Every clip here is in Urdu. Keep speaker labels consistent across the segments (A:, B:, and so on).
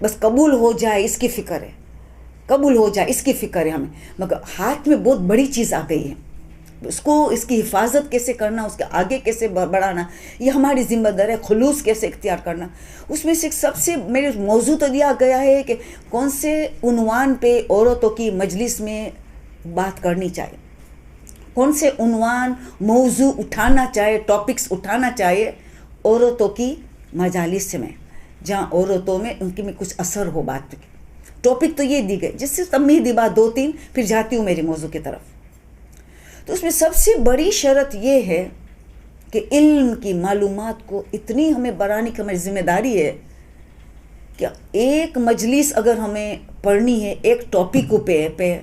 A: بس قبول ہو جائے اس کی فکر ہے، قبول ہو جائے اس کی فکر ہے ہمیں، مگر ہاتھ میں بہت بڑی چیز آ گئی ہے، اس کو اس کی حفاظت کیسے کرنا، اس کے آگے کیسے بڑھانا، یہ ہماری ذمہ داری ہے۔ خلوص کیسے اختیار کرنا، اس میں سے سب سے میرے موضوع تو دیا گیا ہے کہ کون سے عنوان پہ عورتوں کی مجلس میں بات کرنی چاہیے، کون سے عنوان موضوع اٹھانا چاہیے، ٹاپکس اٹھانا چاہیے عورتوں کی مجالس میں، جہاں عورتوں میں ان کے میں کچھ اثر ہو بات پہ۔ ٹاپک تو یہ دی گئے، جس سے تمہیدی بات 2-3 پھر جاتی ہوں میرے موضوع کی طرف۔ تو اس میں سب سے بڑی شرط یہ ہے کہ علم کی معلومات کو اتنی ہمیں بڑھانے کی ہماری ذمہ داری ہے کہ ایک مجلس اگر ہمیں پڑھنی ہے ایک ٹاپک پہ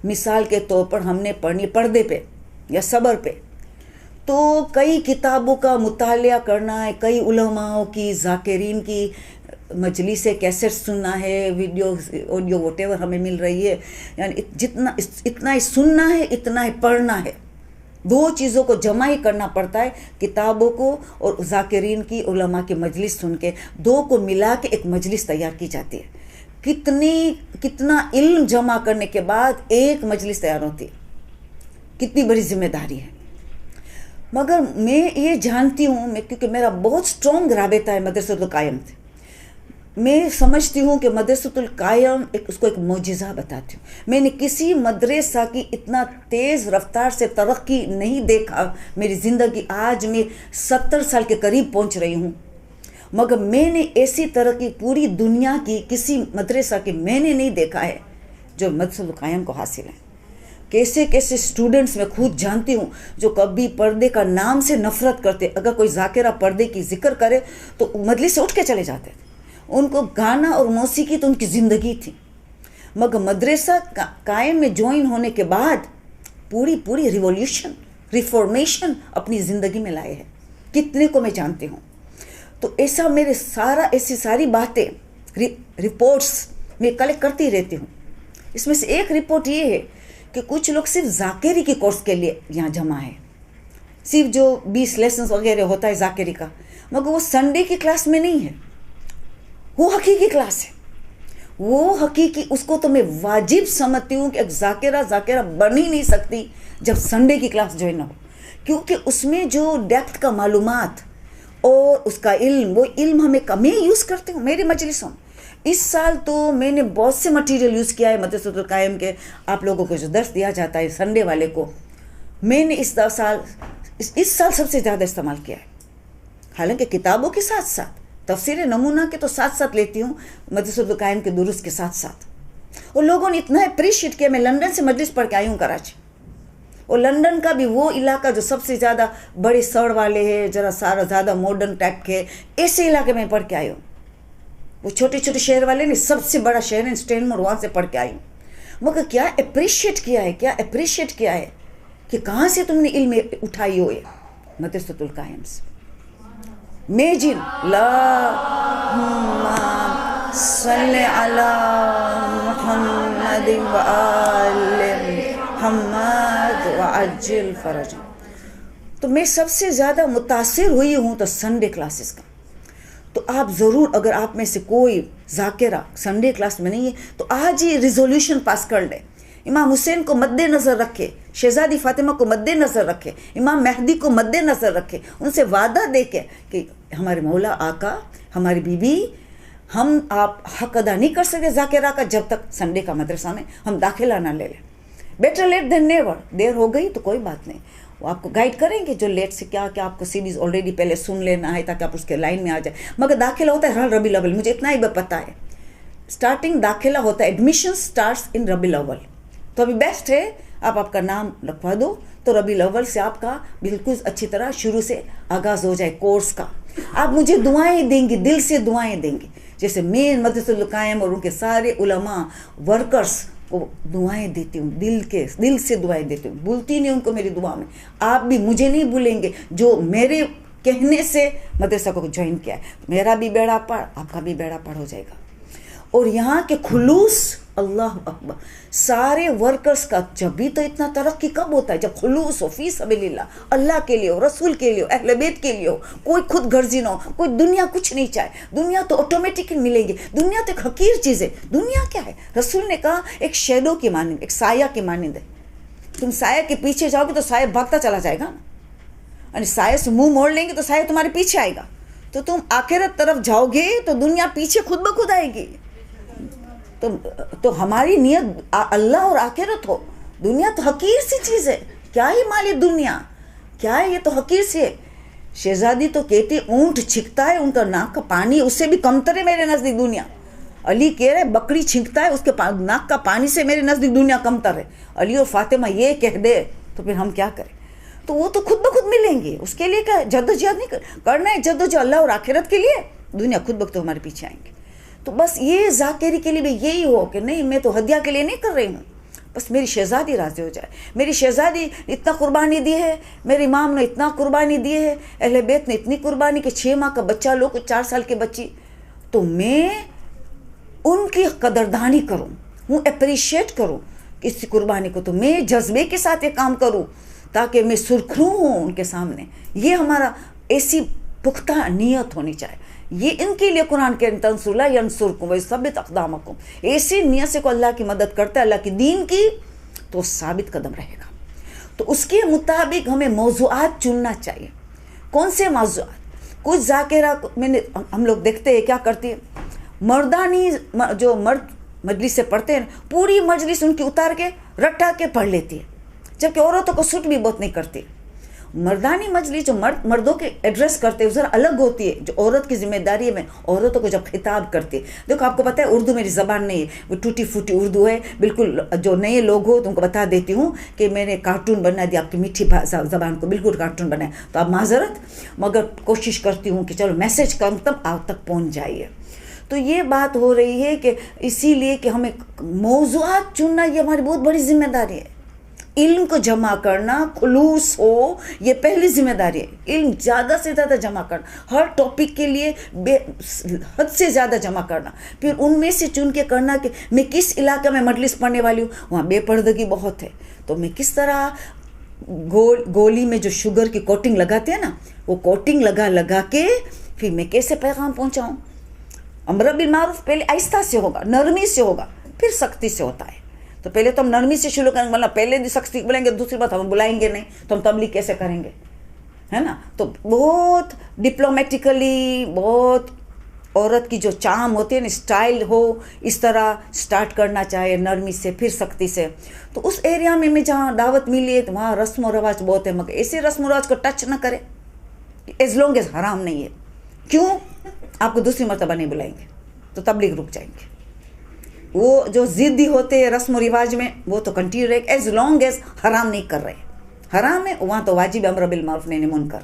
A: مثال کے طور پر ہم نے پڑھنی پردے پہ یا صبر پہ، تو کئی کتابوں کا مطالعہ کرنا ہے، کئی علماء کی، ذاکرین کی مجلس کیسٹ سننا ہے، ویڈیو آڈیو وٹ ایور ہمیں مل رہی ہے، یعنی اتنا ہی سننا ہے، اتنا ہی پڑھنا ہے، 2 چیزوں کو جمع ہی کرنا پڑتا ہے، کتابوں کو اور ذاکرین کی، علماء کی مجلس سن کے 2 کو ملا کے ایک مجلس تیار کی جاتی ہے۔ کتنا علم جمع کرنے کے بعد ایک مجلس تیار ہوتی ہے، کتنی بڑی ذمہ داری ہے۔ مگر میں یہ جانتی ہوں، کیونکہ میرا بہت سٹرونگ رابطہ ہے مدرسۃ القائم سے، میں سمجھتی ہوں کہ مدرسۃ القائم اس کو ایک معجزہ بتاتی ہوں۔ میں نے کسی مدرسہ کی اتنا تیز رفتار سے ترقی نہیں دیکھا میری زندگی، آج میں 70 سال کے قریب پہنچ رہی ہوں، مگر میں نے ایسی ترقی پوری دنیا کی کسی مدرسہ کی میں نے نہیں دیکھا ہے جو مدرسۃ القائم کو حاصل ہے۔ کیسے کیسے اسٹوڈنٹس میں خود جانتی ہوں جو کبھی پردے کا نام سے نفرت کرتے، اگر کوئی ذاکرہ پردے کی ذکر کرے تو مجلس سے اٹھ کے چلے جاتے تھے، ان کو گانا اور موسیقی تو ان کی زندگی تھی، مگر مدرسہ قائم میں جوائن ہونے کے بعد پوری ریفارمیشن اپنی زندگی میں لائے ہیں، کتنے کو میں جانتی ہوں۔ تو ایسی ساری باتیں رپورٹس میں کلیکٹ کرتی رہتی ہوں۔ اس میں سے ایک رپورٹ یہ ہے کہ کچھ لوگ صرف ذاکری کے کورس کے لیے یہاں جمع ہے، صرف جو 20 لیسنس وغیرہ ہوتا ہے ذاکری کا، مگر وہ سنڈے کی کلاس میں نہیں ہے، وہ حقیقی کلاس ہے، وہ حقیقی، اس کو تو میں واجب سمجھتی ہوں کہ ایک ذاکرہ بن ہی نہیں سکتی جب سنڈے کی کلاس جوائن ہو، کیونکہ اس میں جو ڈیپتھ کا معلومات اور اس کا علم، وہ علم میں یوز کرتی ہوں میری مجلسوں میں۔ اس سال تو میں نے بہت سے مٹیریل یوز کیا ہے مدرسۃ القائم کے، آپ لوگوں کو جو درس دیا جاتا ہے سنڈے والے کو، میں نے اس سال سب سے زیادہ استعمال کیا ہے، حالانکہ کتابوں کے ساتھ ساتھ تفسیر نمونہ کے تو ساتھ لیتی ہوں، مدرسۃ القائم کے دروس کے ساتھ، اور لوگوں نے اتنا اپریشیٹ کیا۔ میں لندن سے مجلس پڑھ کے آئی ہوں کراچی، اور لندن کا بھی وہ علاقہ جو سب سے زیادہ بڑے سڑ والے ہیں، ذرا سارا زیادہ ماڈرن ٹائپ کے، ایسے علاقے میں پڑھ کے آئی ہوں۔ وہ چھوٹے شہر والے نہیں، سب سے بڑا شہر ہے اسٹینمور، وہاں سے پڑھ کے آئی ہوں، مگر کیا اپریشیٹ کیا ہے کہ کہاں سے تم نے علم اٹھائی ہو، مدرسۃ القائم سے۔ میں جن اللہم صلی علی محمد وآل محمد وعجل فرج، تو میں سب سے زیادہ متاثر ہوئی ہوں تو سنڈے کلاسز کا۔ تو آپ ضرور، اگر آپ میں سے کوئی ذاکرہ سنڈے کلاس میں نہیں ہے تو آج ہی ریزولوشن پاس کر لے، امام حسین کو مد نظر رکھے، شہزادی فاطمہ کو مد نظر رکھے، امام مہدی کو مد نظر رکھے، ان سے وعدہ دے کے کہ ہمارے مولا آقا، ہماری بیوی، ہم آپ حق ادا نہیں کر سکتے ذاکرہ کا جب تک سنڈے کا مدرسہ میں ہم داخلہ نہ لے لیں۔ بیٹر لیٹ دین نیور، دیر ہو گئی تو کوئی بات نہیں، وہ آپ کو گائیڈ کریں گے جو لیٹ سے کیا آپ کو سیریز آلریڈی پہلے سن لینا ہے تاکہ آپ اس کے لائن میں آ جائیں۔ مگر داخلہ ہوتا ہے ہر ربیع الاول، مجھے اتنا ہی پتہ ہے، اسٹارٹنگ داخلہ ہوتا ہے، ایڈمیشن اسٹارٹس ان ربیع الاول، تو ابھی بیسٹ ہے آپ کا نام لکھوا دو تو ربیع الاول سے آپ کا بالکل اچھی طرح شروع سے آغاز ہو جائے کورس کا۔ آپ مجھے دعائیں دیں گی، دل سے دعائیں دیں گی، جیسے میں مدرسۃ القائم اور ان کے سارے علماء ورکرز کو دعائیں دیتی ہوں، دل سے دعائیں دیتی ہوں، بھولتی نہیں ان کو میری دعا میں۔ آپ بھی مجھے نہیں بھولیں گے جو میرے کہنے سے مدرسہ کو جوائن کیا ہے، میرا بھی بیڑا پار، آپ کا بھی بیڑا پار ہو جائے گا۔ اور یہاں کے خلوص اللہ اکبر. سارے ورکرز کا جب بھی تو اتنا ترقی کب ہوتا ہے؟ جب خلوص ہو، فی سبیل اللہ، اللہ کے لیے ہو، رسول کے لیے ہو، اہل بیت کے لیے ہو، کوئی خود غرضی نہ ہو، کوئی دنیا کچھ نہیں چاہے. دنیا تو آٹومیٹکلی ملے گی. دنیا تو ایک حقیر چیز ہے. دنیا کیا ہے؟ رسول نے کہا ایک شیڈو کی مانند، ایک سایہ کی مانند ہے. تم سایہ کے پیچھے جاؤ گے تو سایہ بھاگتا چلا جائے گا، یعنی سایہ سے منہ موڑ لیں گے تو سایہ تمہارے پیچھے آئے گا. تو تم آخرت طرف جاؤ گے تو دنیا پیچھے خود بخود آئے گی. تو ہماری نیت اللہ اور آخرت ہو. دنیا تو حقیر سی چیز ہے. کیا ہی مال دنیا، کیا ہے؟ یہ تو حقیر سی ہے. شہزادی تو کہتی اونٹ چھنکتا ہے، ان کا ناک کا پانی اس سے بھی کمتر ہے میرے نزدیک دنیا. علی کہہ رہے بکری چھنکتا ہے، اس کے ناک کا پانی سے میرے نزدیک دنیا کمتر ہے. علی اور فاطمہ یہ کہہ دے تو پھر ہم کیا کریں؟ تو وہ تو خود بخود ملیں گے. اس کے لیے کیا جدوجہد نہیں کرنا ہے. جدوجہد اللہ اور آخرت کے لیے، دنیا خود بخود ہمارے پیچھے آئیں گے. تو بس یہ ذاکری کے لیے بھی یہی ہو کہ نہیں، میں تو ہدیہ کے لیے نہیں کر رہی ہوں، بس میری شہزادی راضی ہو جائے. میری شہزادی اتنا قربانی دی ہے، میرے امام نے اتنا قربانی دی ہے، اہل بیت نے اتنی قربانی کہ 6 ماہ کا بچہ لو، 4 سال کی بچی، تو میں ان کی قدردانی کروں، ہوں اپریشیٹ کروں اس قربانی کو. تو میں جذبے کے ساتھ یہ کام کروں تاکہ میں سرخرو ہوں ان کے سامنے. یہ ہمارا ایسی پختہ نیت ہونی چاہیے. یہ ان کے لیے قرآن کے تنصر اللہ ینصرکم ویثبت اقدامکم. ایسی نیت سے کو اللہ کی مدد کرتا ہے، اللہ کی دین کی، تو ثابت قدم رہے گا. تو اس کے مطابق ہمیں موضوعات چننا چاہیے. کون سے موضوعات؟ کچھ ذاکرہ ہم لوگ دیکھتے ہیں کیا کرتی ہے، مردانی جو مرد مجلس سے پڑھتے ہیں پوری مجلس ان کی اتار کے رٹا کے پڑھ لیتی ہے، جبکہ عورتوں کو سوٹ بھی بہت نہیں کرتی. مردانی مجلس جو مردوں کے ایڈریس کرتے ہیں ذرا الگ ہوتی ہے. جو عورت کی ذمہ داری ہے، میں عورتوں کو جب خطاب کرتی ہے، دیکھو آپ کو پتہ ہے اردو میری زبان نہیں ہے، وہ ٹوٹی پھوٹی اردو ہے بالکل. جو نئے لوگ ہو تو ان کو بتا دیتی ہوں کہ میں نے کارٹون بنا دیا آپ کی میٹھی زبان کو، بالکل کارٹون بنایا. تو آپ معذرت، مگر کوشش کرتی ہوں کہ چلو میسج کم آپ تک پہنچ جائیے. تو یہ بات ہو رہی ہے کہ اسی لیے کہ ہمیں موضوعات چننا یہ ہماری بہت بڑی ذمہ داری ہے. علم کو جمع کرنا، خلوص ہو، یہ پہلی ذمہ داری ہے. علم زیادہ سے زیادہ جمع کرنا، ہر ٹاپک کے لیے حد سے زیادہ جمع کرنا. پھر ان میں سے چن کے کرنا کہ میں کس علاقے میں مجلس پڑھنے والی ہوں، وہاں بے پردگی بہت ہے، تو میں کس طرح گولی میں جو شوگر کی کوٹنگ لگاتے ہیں نا، وہ کوٹنگ لگا کے پھر میں کیسے پیغام پہنچاؤں. امر بالمعروف پہلے آہستہ سے ہوگا، نرمی سے ہوگا، پھر سختی سے ہوتا ہے. تو پہلے تو ہم نرمی سے شروع کریں گے، مطلب پہلے بھی سختی بولیں گے، دوسری بات ہم بلائیں گے نہیں تو ہم تبلیغ کیسے کریں گے، ہے نا. تو بہت ڈپلومیٹیکلی، بہت عورت کی جو چام ہوتی ہے نا، اسٹائل ہو، اس طرح سٹارٹ کرنا چاہیے، نرمی سے پھر سختی سے. تو اس ایریا میں جہاں دعوت ملی ہے تو وہاں رسم و رواج بہت ہے، مگر ایسے رسم و رواج کو ٹچ نہ کرے ایز لانگ ایز حرام نہیں ہے. کیوں؟ آپ کو دوسری مرتبہ نہیں بلائیں گے تو تبلیغ رک جائیں گے. وہ جو ضدی ہوتے ہیں رسم و رواج میں وہ تو کنٹینیو رہے ایز لانگ ایز حرام نہیں کر رہے. حرام ہے وہاں تو واجب امر بالمعروف نہی منکر.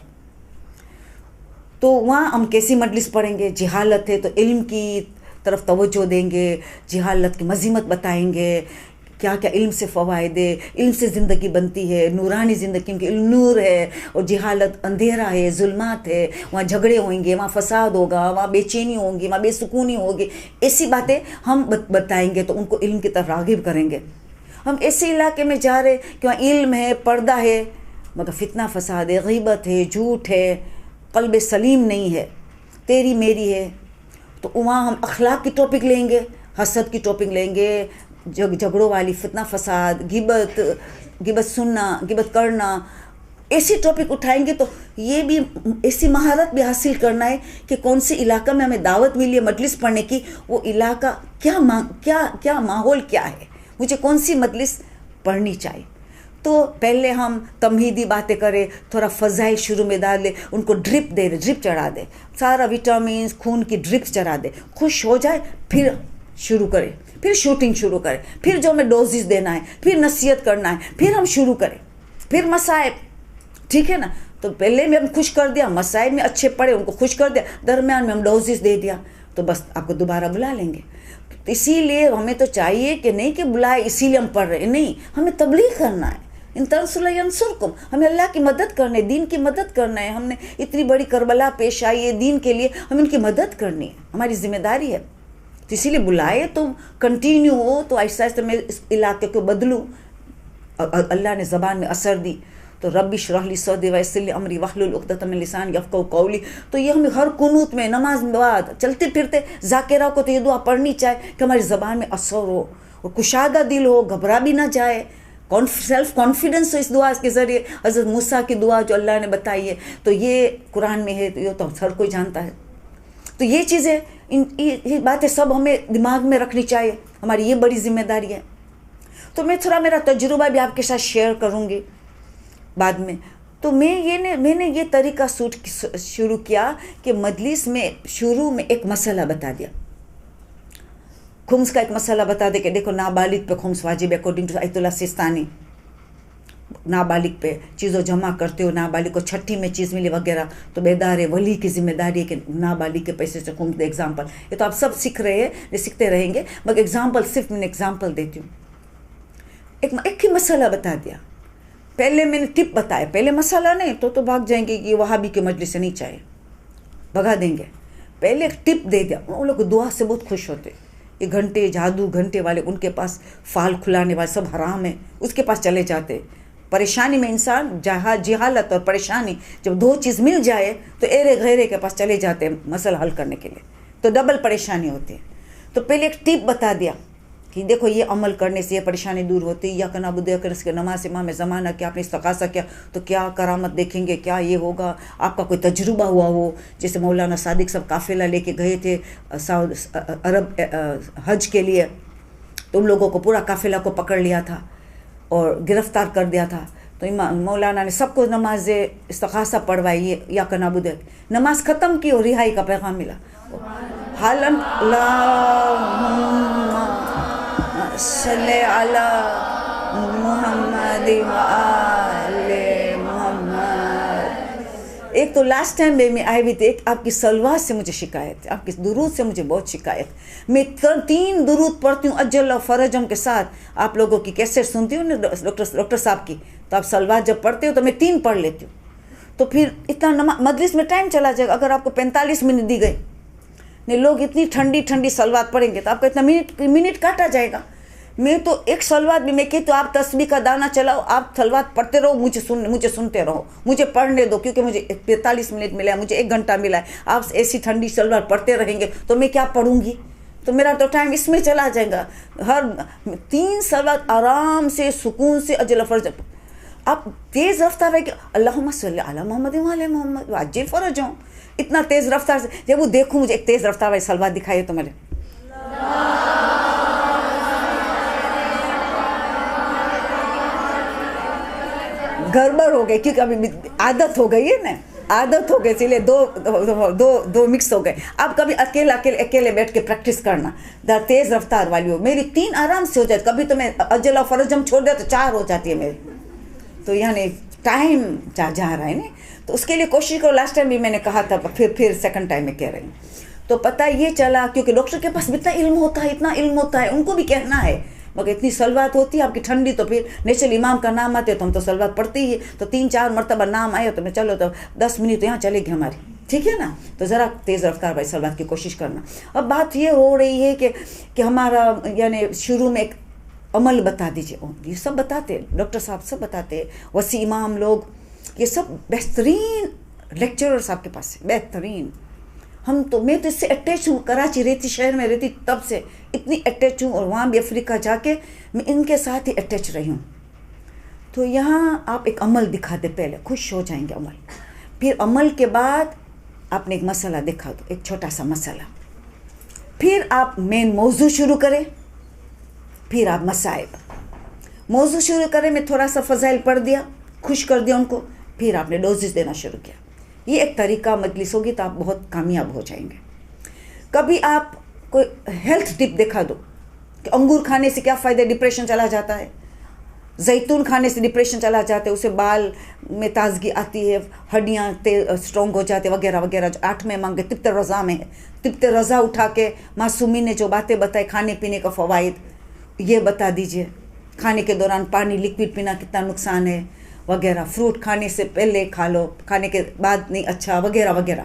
A: تو وہاں ہم کیسی مجلس پڑھیں گے؟ جہالت ہے تو علم کی طرف توجہ دیں گے، جہالت کی مذمت بتائیں گے، کیا کیا علم سے فوائد ہے، علم سے زندگی بنتی ہے، نورانی زندگی، کیونکہ علم نور ہے اور جہالت اندھیرا ہے، ظلمات ہے. وہاں جھگڑے ہوئیں گے، وہاں فساد ہوگا، وہاں بے چینی ہوں گی، وہاں بے سکونی ہوگی. ایسی باتیں ہم بتائیں گے تو ان کو علم کی طرف راغب کریں گے. ہم ایسے علاقے میں جا رہے کہ وہاں علم ہے، پردہ ہے، مگر فتنہ فساد ہے، غیبت ہے، جھوٹ ہے، قلب سلیم نہیں ہے، تیری میری ہے. تو وہاں ہم اخلاق کی ٹاپک لیں گے، حسد کی ٹاپک لیں گے، جھگڑوں والی، فتنہ فساد، غیبت سننا، غیبت کرنا، ایسی ٹاپک اٹھائیں گے. تو یہ بھی ایسی مہارت بھی حاصل کرنا ہے کہ کون سے علاقہ میں ہمیں دعوت ملی ہے مجلس پڑھنے کی، وہ علاقہ کیا ماحول کیا ہے، مجھے کون سی مجلس پڑھنی چاہیے. تو پہلے ہم تمہیدی باتیں کریں، تھوڑا فضائل شروع میں ڈال دیں، ان کو ڈرپ چڑھا دیں، سارا وٹامنس خون کی ڈرپ چڑھا دیں، خوش ہو جائے، پھر شروع کریں، پھر شوٹنگ شروع کریں، پھر جو ہمیں ڈوزز دینا ہے، پھر نصیحت کرنا ہے، پھر ہم شروع کریں، پھر مصائب. ٹھیک ہے نا. تو پہلے میں ہم خوش کر دیا، مصائب میں اچھے پڑے ان کو خوش کر دیا، درمیان میں ہم ڈوزز دے دیا، تو بس آپ کو دوبارہ بلا لیں گے. اسی لیے ہمیں تو چاہیے کہ نہیں کہ بلائے اسی لیے ہم پڑھ رہے ہیں، نہیں، ہمیں تبلیغ کرنا ہے. ان تنصروا ینصرکم، ہمیں اللہ کی مدد کرنا ہے، دین کی مدد کرنا ہے. ہم نے اتنی بڑی کربلا پیش آئی ہے دین کے لیے، ہم ان کی مدد کرنی ہے، ہماری ذمہ داری ہے. تو اسی لیے بلائے تم کنٹینیو ہو تو آہستہ آہستہ میں اس علاقے کو بدلوں. اللہ نے زبان میں اثر دی تو رب اشرح لی صدری ویسر لی امری واحلل عقدۃ من لسانی یفقہوا قولی. تو یہ ہمیں ہر قنوت میں نماز میں بعد چلتے پھرتے ذاکرہ کو تو یہ دعا پڑھنی چاہے کہ ہماری زبان میں اثر ہو اور کشادہ دل ہو, گھبرا بھی نہ جائے, سیلف کانفیڈنس ہو اس دعا کے ذریعے. حضرت موسیٰ کی دعا جو اللہ نے بتائی ہے تو یہ قرآن میں ہے, تو یہ تو ہر کوئی جانتا ہے. تو یہ چیزیں یہ باتیں سب ہمیں دماغ میں رکھنی چاہیے, ہماری یہ بڑی ذمہ داری ہے. تو میں تھوڑا میرا تجربہ بھی آپ کے ساتھ شیئر کروں گی بعد میں. تو میں نے یہ طریقہ شروع کیا کہ مجلس میں شروع میں ایک مسئلہ بتا دیا, خمس کا ایک مسئلہ بتا دے کہ دیکھو نابالغ پہ خمس واجب ہے اکارڈنگ ٹو آیت اللہ سستانی. نابالغ پہ چیزوں جمع کرتے ہو, نابالغ کو چھٹی میں چیز ملی وغیرہ, تو بیدار ولی کی ذمہ داری ہے کہ نابالغ کے پیسے سے خمس دے. ایگزامپل یہ تو آپ سب سیکھ رہے ہیں, سیکھتے رہیں گے, مگر ایگزامپل صرف میں ایگزامپل دیتی ہوں. ایک ہی مسئلہ بتا دیا. پہلے میں نے ٹپ بتایا, پہلے مسئلہ نہیں تو بھاگ جائیں گے کہ یہ وہابی کے مجلس سے نہیں چاہیے, بھگا دیں گے. پہلے ایک ٹپ دے دیا, وہ لوگ دعا سے بہت خوش ہوتے. یہ گھنٹے جادو گھنٹے والے, ان کے پاس فال کھلانے والے سب حرام ہے, اس کے پاس چلے جاتے. پریشانی میں انسان جہالت اور پریشانی جب دو چیز مل جائے تو ایرے غیرے کے پاس چلے جاتے ہیں مسئلہ حل کرنے کے لیے, تو ڈبل پریشانی ہوتی ہے. تو پہلے ایک ٹپ بتا دیا کہ دیکھو یہ عمل کرنے سے یہ پریشانی دور ہوتی ہے. یا کہ نعبد و ایاک نستعین نماز امام زمانہ کیا آپ نے استغاثہ کیا تو کیا کرامت دیکھیں گے, کیا یہ ہوگا. آپ کا کوئی تجربہ ہوا ہو, جیسے مولانا صادق صاحب قافلہ لے کے گئے تھے عرب حج کے لیے, تو ان لوگوں کو پورا قافلہ کو پکڑ لیا تھا اور گرفتار کر دیا تھا. تو مولانا نے سب کو نماز استغاثہ پڑھوائی, یا کہ نعبد و ایاک, نماز ختم کی اور رہائی کا پیغام ملا. حالن صلی علی محمد وآل محمد. ایک تو لاسٹ ٹائم میں آئی ہوئی تھی, ایک آپ کی صلوات سے مجھے شکایت ہے, آپ کی درود سے مجھے بہت شکایت. میں 3 درود پڑھتی ہوں اجل و فرجم کے ساتھ. آپ لوگوں کی کیسٹ سنتی ہوں نا ڈاکٹر صاحب کی, تو آپ صلوات جب پڑھتے ہو تو میں 3 پڑھ لیتی ہوں. تو پھر اتنا مجلس میں ٹائم چلا جائے گا. اگر آپ کو 45 منٹ دی گئی, نہیں لوگ اتنی ٹھنڈی صلوات پڑھیں گے تو آپ کا اتنا منٹ کاٹا جائے گا. میں تو ایک صلوات بھی میں کہتی تو آپ تسبیح کا دانہ چلاؤ, آپ صلوات پڑھتے رہو, مجھے سنتے رہو, مجھے پڑھنے دو, کیونکہ مجھے 45 منٹ ملا ہے, مجھے 1 گھنٹہ ملا ہے. آپ ایسی ٹھنڈی صلوات پڑھتے رہیں گے تو میں کیا پڑھوں گی, تو میرا تو ٹائم اس میں چلا جائے گا. ہر 3 صلوات آرام سے سکون سے اجل فرج. آپ تیز رفتار ہے کہ اللہم صلی علی محمد وعلی محمد وعجل فرجہم, اتنا تیز رفتار سے جب وہ دیکھوں, مجھے ایک تیز رفتار والی صلوات دکھائیے تو میرے گڑبڑ ہو گئی, کیونکہ ابھی عادت ہو گئی ہے نا, عادت ہو گئی, اسی لیے دو مکس ہو گئے. اب کبھی اکیلے بیٹھ کے پریکٹس کرنا, تیز رفتار والی ہو. میری 3 آرام سے ہو جاتی, کبھی تو میں اجل و فرجم چھوڑ دیا تو 4 ہو جاتی ہے میری. تو یعنی ٹائم جا رہا ہے نا, تو اس کے لیے کوشش کرو. لاسٹ ٹائم بھی میں نے کہا تھا, پھر سیکنڈ ٹائم میں کہہ رہی ہوں. تو پتہ یہ چلا, کیونکہ ڈاکٹر کے پاس اتنا علم ہوتا ہے, ان کو بھی کہنا ہے, مگر اتنی صلوات ہوتی ہے آپ کی ٹھنڈی. تو پھر نیچرل امام کا نام آتے تو ہم تو صلوات پڑھتے ہی ہے, تو 3-4 مرتبہ نام آئے تو میں چلو تو 10 منٹ تو یہاں چلے گی ہماری, ٹھیک ہے نا. تو ذرا تیز رفتار بھائی صلوات کی کوشش کرنا. اب بات یہ ہو رہی ہے کہ ہمارا یعنی شروع میں ایک عمل بتا دیجیے. یہ سب بتاتے, ڈاکٹر صاحب سب بتاتے, وسیع امام لوگ, یہ سب بہترین لیکچررس آپ کے پاس ہے, بہترین. میں تو اس سے اٹیچ ہوں, کراچی رہتی, شہر میں رہتی, تب سے اتنی اٹیچ ہوں, اور وہاں بھی افریقہ جا کے میں ان کے ساتھ ہی اٹیچ رہی ہوں. تو یہاں آپ ایک عمل دکھا دیں, پہلے خوش ہو جائیں گے عمل, پھر عمل کے بعد آپ نے ایک مسئلہ دکھا دو, ایک چھوٹا سا مسئلہ, پھر آپ مین موضوع شروع کریں, پھر آپ مصائب. موضوع شروع کریں, میں تھوڑا سا فضائل پڑھ دیا, خوش کر دیا ان کو, پھر آپ نے ڈوزز دینا شروع کیا. یہ ایک طریقہ مجلس ہوگی تو آپ بہت کامیاب ہو جائیں گے. کبھی آپ کوئی ہیلتھ ٹپ دکھا دو کہ انگور کھانے سے کیا فائدہ, ڈپریشن چلا جاتا ہے, زیتون کھانے سے ڈپریشن چلا جاتا ہے, اسے بال میں تازگی آتی ہے, ہڈیاں اسٹرانگ ہو جاتے وغیرہ وغیرہ. جو 8 مانگے طب رضا میں ہے, طب رضا اٹھا کے معصومین نے جو باتیں بتائی, کھانے پینے کا فوائد یہ بتا دیجئے, کھانے کے دوران پانی لکوڈ پینا کتنا نقصان ہے وغیرہ, فروٹ کھانے سے پہلے کھا لو, کھانے کے بعد نہیں اچھا وغیرہ وغیرہ.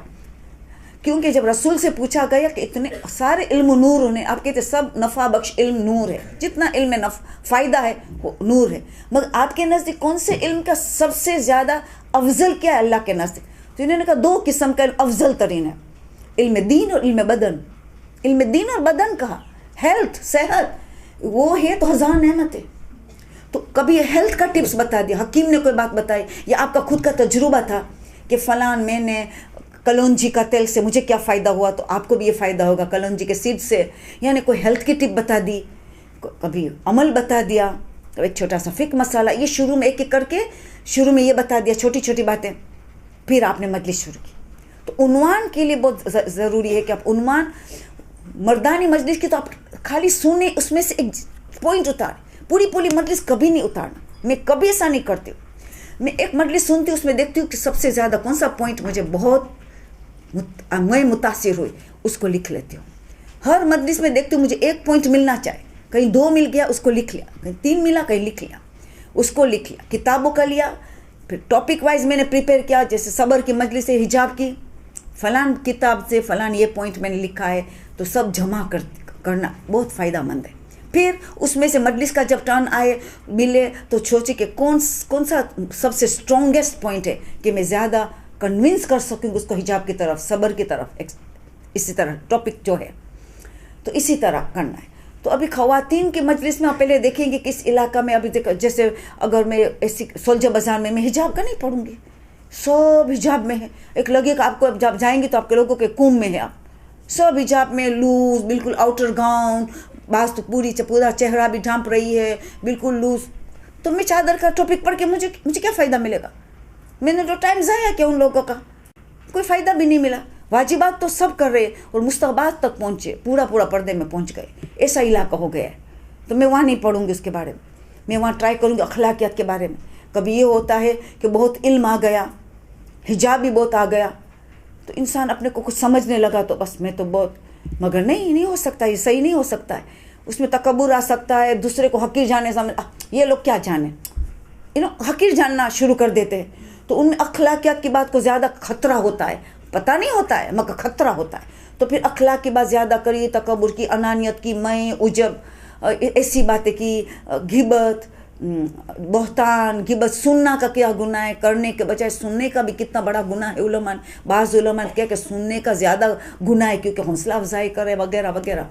A: کیونکہ جب رسول سے پوچھا گیا کہ اتنے سارے علم نور ہیں، آپ کہتے سب نفع بخش علم نور ہے، جتنا علم میں فائدہ ہے وہ نور ہے، مگر آپ کے نزدیک کون سے علم کا سب سے زیادہ افضل کیا ہے اللہ کے نزدیک؟ تو انہوں نے کہا 2 قسم کا علم افضل ترین ہے، علم دین اور علم بدن۔ علم دین اور بدن کہا، ہیلتھ، صحت، وہ ہے تو 1000 نعمت ہے۔ تو کبھی ہیلتھ کا ٹپس بتا دیا، حکیم نے کوئی بات بتائی، یا آپ کا خود کا تجربہ تھا کہ فلان میں نے کلونجی کا تیل سے مجھے کیا فائدہ ہوا، تو آپ کو بھی یہ فائدہ ہوگا کلونجی کے سیڈ سے، یعنی کوئی ہیلتھ کی ٹپ بتا دی، کبھی عمل بتا دیا، ایک چھوٹا سا فقہ مسئلہ، یہ شروع میں ایک ایک کر کے شروع میں یہ بتا دیا، چھوٹی چھوٹی باتیں، پھر آپ نے مجلس شروع کی۔ تو عنوان کے لیے بہت ضروری ہے کہ آپ عنوان مردانی مجلس کی تو آپ خالی سنیں، اس میں سے ایک پوائنٹ اتاریں، پوری مجلس کبھی نہیں اتارنا، میں کبھی ایسا نہیں کرتی ہوں۔ میں ایک مجلس سنتی ہوں، اس میں دیکھتی ہوں کہ سب سے زیادہ کون سا پوائنٹ مجھے بہت میں متاثر ہوئی، اس کو لکھ لیتی ہوں۔ ہر مجلس میں دیکھتی ہوں مجھے ایک پوائنٹ ملنا چاہیے، کہیں 2 مل گیا اس کو لکھ لیا، کہیں 3 ملا کہیں لکھ لیا، اس کو لکھ لیا، کتابوں کا لیا، پھر ٹاپک وائز میں نے پریپیئر کیا، جیسے صبر کی مجلس ہے حجاب کی، فلان کتاب سے فلان یہ پوائنٹ میں نے لکھا ہے، تو سب جمع کرنا بہت فائدہ مند ہے۔ پھر اس میں سے مجلس کا جب ٹرن آئے ملے تو سوچے کہ کون سا سب سے اسٹرانگیسٹ پوائنٹ ہے کہ میں زیادہ کنونس کر سکوں گی اس کو حجاب کی طرف، صبر کی طرف، اسی طرح ٹاپک جو ہے تو اسی طرح کرنا ہے۔ تو ابھی خواتین کی مجلس میں آپ پہلے دیکھیں گے کس علاقہ میں، ابھی جیسے اگر میں ایسی سولجر بازار میں حجاب کا نہیں پڑھوں گی، سب حجاب میں ہے، ایک لگے کہ آپ کو جب جائیں گے تو آپ کے لوگوں کے کنب میں ہے، آپ سب حجاب میں، لوز بالکل آؤٹر گاؤن، بعض تو پورا چہرہ بھی ڈھانپ رہی ہے بالکل لوز، تو میں چادر کا ٹاپک پڑھ کے مجھے کیا فائدہ ملے گا؟ میں نے تو ٹائم ضائع کیا ان لوگوں کا، کوئی فائدہ بھی نہیں ملا۔ واجبات تو سب کر رہے اور مستحبات تک پہنچے، پورا پردے میں پہنچ گئے، ایسا علاقہ ہو گیا ہے۔ تو میں وہاں نہیں پڑھوں گی اس کے بارے میں وہاں ٹرائی کروں گی اخلاقیات کے بارے میں۔ کبھی یہ ہوتا ہے کہ بہت علم آ گیا، حجاب بھی بہت آ گیا، تو انسان اپنے کو کچھ سمجھنے لگا تو بس میں تو بہت، مگر نہیں ہو سکتا، یہ صحیح نہیں ہو سکتا ہے، اس میں تکبر آ سکتا ہے، دوسرے کو حقیر جانے سمجھ، یہ لوگ کیا جانے، حقیر جاننا شروع کر دیتے ہیں، تو ان میں اخلاقیات کی بات کو زیادہ خطرہ ہوتا ہے، پتہ نہیں ہوتا ہے مگر خطرہ ہوتا ہے، تو پھر اخلاق کی بات زیادہ کری، تکبر کی، انانیت کی، میں عجب، ایسی باتیں کی، غیبت، بہتان، غیبت، سننا کا کیا گناہ ہے، کرنے کے بجائے سننے کا بھی کتنا بڑا گناہ ہے، علماء بعض علماء نے کہا کہ سننے کا زیادہ گناہ ہے کیونکہ حوصلہ افزائی کرے وغیرہ وغیرہ،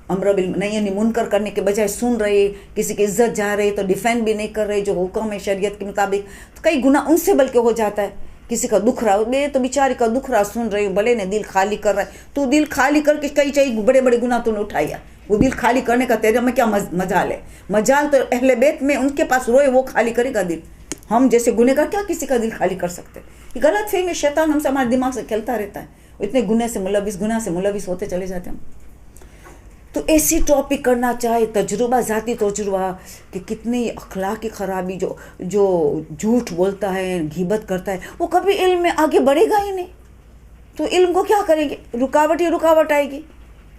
A: امر بالنہی یعنی منکر کرنے کے بجائے سن رہے، کسی کی عزت جا رہی تو ڈیفینڈ بھی نہیں کر رہے جو حکم ہے شریعت کے مطابق، تو کئی گناہ ان سے بلکہ ہو جاتا ہے، کسی کا دکھ رہا، میں تو بیچاری کا دکھ رہا سن رہی ہوں، بھلے نے دل خالی کر رہا ہے، تو دل خالی کر کے کئی بڑے گناہ تو نے اٹھایا، وہ دل خالی کرنے کا تیرے میں کیا مجال ہے؟ مجال تو اہل بیت میں ان کے پاس روئے وہ خالی کرے گا دل، ہم جیسے گنہگار کیا کسی کا دل خالی کر سکتے؟ یہ غلط فہمی، شیطان ہم سے ہمارے دماغ سے کھیلتا رہتا ہے، اتنے گناہ سے ملوث ہوتے چلے جاتے ہیں۔ تو ایسی ٹاپک کرنا چاہے، تجربہ، ذاتی تجربہ کہ کتنی اخلاقی خرابی، جو جھوٹ بولتا ہے، غیبت کرتا ہے، وہ کبھی علم میں آگے بڑھے گا ہی نہیں، تو علم کو کیا کریں گے؟ رکاوٹ آئے گی،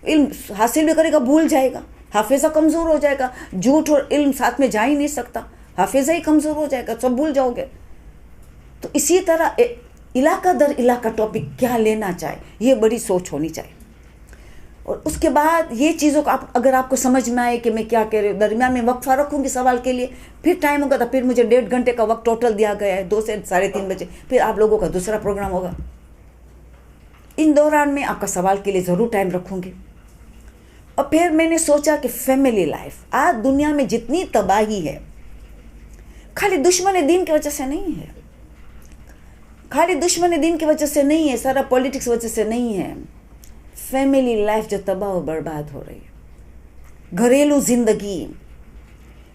A: علم حاصل بھی کرے گا بھول جائے گا، حافظہ کمزور ہو جائے گا، جھوٹ اور علم ساتھ میں جا ہی نہیں سکتا، حافظہ ہی کمزور ہو جائے گا، سب بھول جاؤ گے۔ تو اسی طرح علاقہ در علاقہ ٹاپک کیا لینا چاہے، یہ بڑی سوچ ہونی چاہیے، اور اس کے بعد یہ چیزوں کو اگر آپ کو سمجھ میں آئے کہ میں کیا کہہ رہی ہوں، درمیان میں وقفہ رکھوں گی سوال کے لیے، پھر ٹائم ہوگا تو پھر مجھے 1.5 گھنٹے کا وقت ٹوٹل دیا گیا ہے، 2 سے 3:30 بجے، پھر آپ لوگوں کا دوسرا پروگرام ہوگا، ان دوران میں آپ کا سوال کے لیے ضرور ٹائم رکھوں گی۔ اور پھر میں نے سوچا کہ فیملی لائف، آج دنیا میں جتنی تباہی ہے خالی دشمن دین کی وجہ سے نہیں ہے، خالی دشمن دین کی وجہ سے نہیں ہے، سارا پولیٹکس وجہ سے نہیں ہے، فیملی لائف جو تباہ و برباد ہو رہی ہے، گھریلو زندگی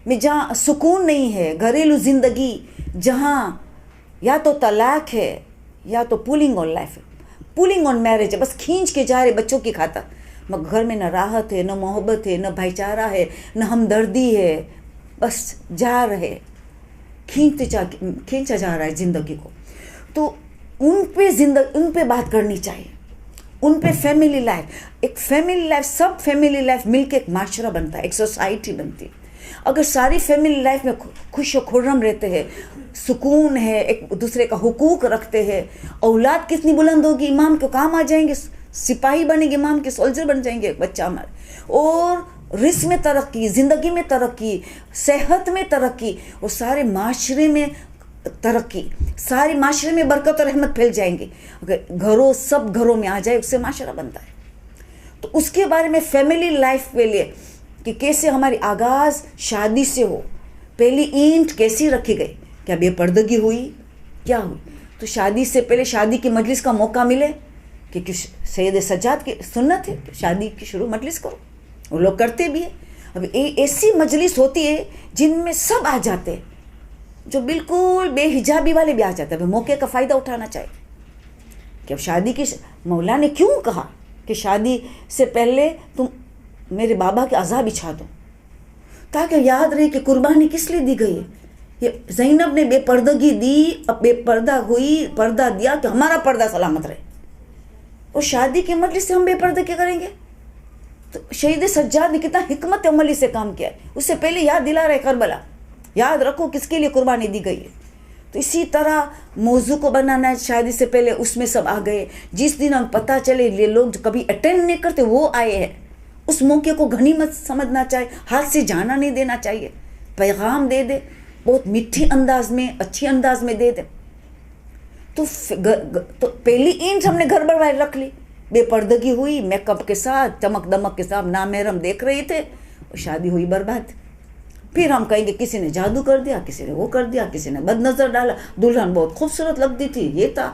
A: میں جہاں سکون نہیں ہے، گھریلو زندگی جہاں یا تو طلاق ہے یا تو پولنگ آن لائف ہے، پولنگ آن میرج ہے، بس کھینچ کے جا رہے بچوں کی خاطر، مگر گھر میں نہ راحت ہے، نہ محبت ہے، نہ بھائی چارہ ہے، نہ ہمدردی ہے، بس جا رہے کھینچا جا رہا ہے زندگی کو۔ تو ان پہ بات کرنی چاہیے، ان پہ فیملی لائف، ایک فیملی لائف، سب فیملی لائف مل کے ایک معاشرہ بنتا ہے، ایک سوسائٹی بنتی ہے۔ اگر ساری فیملی لائف میں خوش و خرم رہتے ہیں، سکون ہے، ایک دوسرے کا حقوق رکھتے ہیں، اولاد کتنی بلند ہوگی، امام کے کام آ جائیں گے، سپاہی بنیں گے، امام کے سولجر بن جائیں گے بچہ ہمارے، اور رزق میں ترقی، زندگی میں ترقی، صحت میں ترقی، اور سارے معاشرے میں ترقی، سارے معاشرے میں برکت اور رحمت پھیل جائیں گے۔ اگر سب گھروں میں آ جائے، اس سے معاشرہ بنتا ہے۔ تو اس کے بارے میں فیملی لائف کے لیے کہ کیسے ہماری آغاز شادی سے ہو، پہلی اینٹ کیسی رکھی گئی، کیا بے پردگی ہوئی، کیا ہوئی؟ تو شادی سے پہلے شادی کی مجلس کا موقع ملے کہ سید سجاد کی سنت ہے، شادی کی شروع مجلس کرو، وہ لوگ کرتے بھی ہیں۔ اب ایسی مجلس ہوتی ہے جن میں سب آ جاتے ہیں، جو بالکل بے حجابی والے بھی آ جاتے ہیں، موقع کا فائدہ اٹھانا چاہیے کہ اب شادی کی مولا نے کیوں کہا کہ شادی سے پہلے تم میرے بابا کے اعضاء بچھا دو، تاکہ یاد رہے کہ قربانی کس لیے دی گئی ہے۔ یہ زینب نے بے پردگی دی، اب بے پردہ ہوئی، پردہ دیا کہ ہمارا پردہ سلامت رہے، اور شادی کے مجلس سے ہم بے پردہ کیا کریں گے؟ تو شہید سجاد نے کتنا حکمت عملی سے کام کیا ہے، اس سے پہلے یاد دلا رہے کربلا، یاد رکھو کس کے لیے قربانی دی گئی ہے۔ تو اسی طرح موضوع کو بنانا ہے شادی سے پہلے، اس میں سب آ گئے، جس دن ہم پتہ چلے یہ لوگ جو کبھی اٹینڈ نہیں کرتے وہ آئے ہیں، اس موقع کو غنیمت سمجھنا چاہیے، ہاتھ سے جانا نہیں دینا چاہیے، پیغام دے دے، بہت میٹھی انداز میں، اچھی انداز میں دے دے۔ تو پہلی اینٹ ہم نے گھر بر رکھ لی، بے پردگی ہوئی، میک اپ کے ساتھ، چمک دمک کے ساتھ، نامحرم دیکھ رہے تھے، اور شادی ہوئی برباد۔ پھر ہم کہیں گے کسی نے جادو کر دیا، کسی نے وہ کر دیا، کسی نے بد نظر ڈالا، دلہن بہت خوبصورت لگتی تھی، یہ تھا،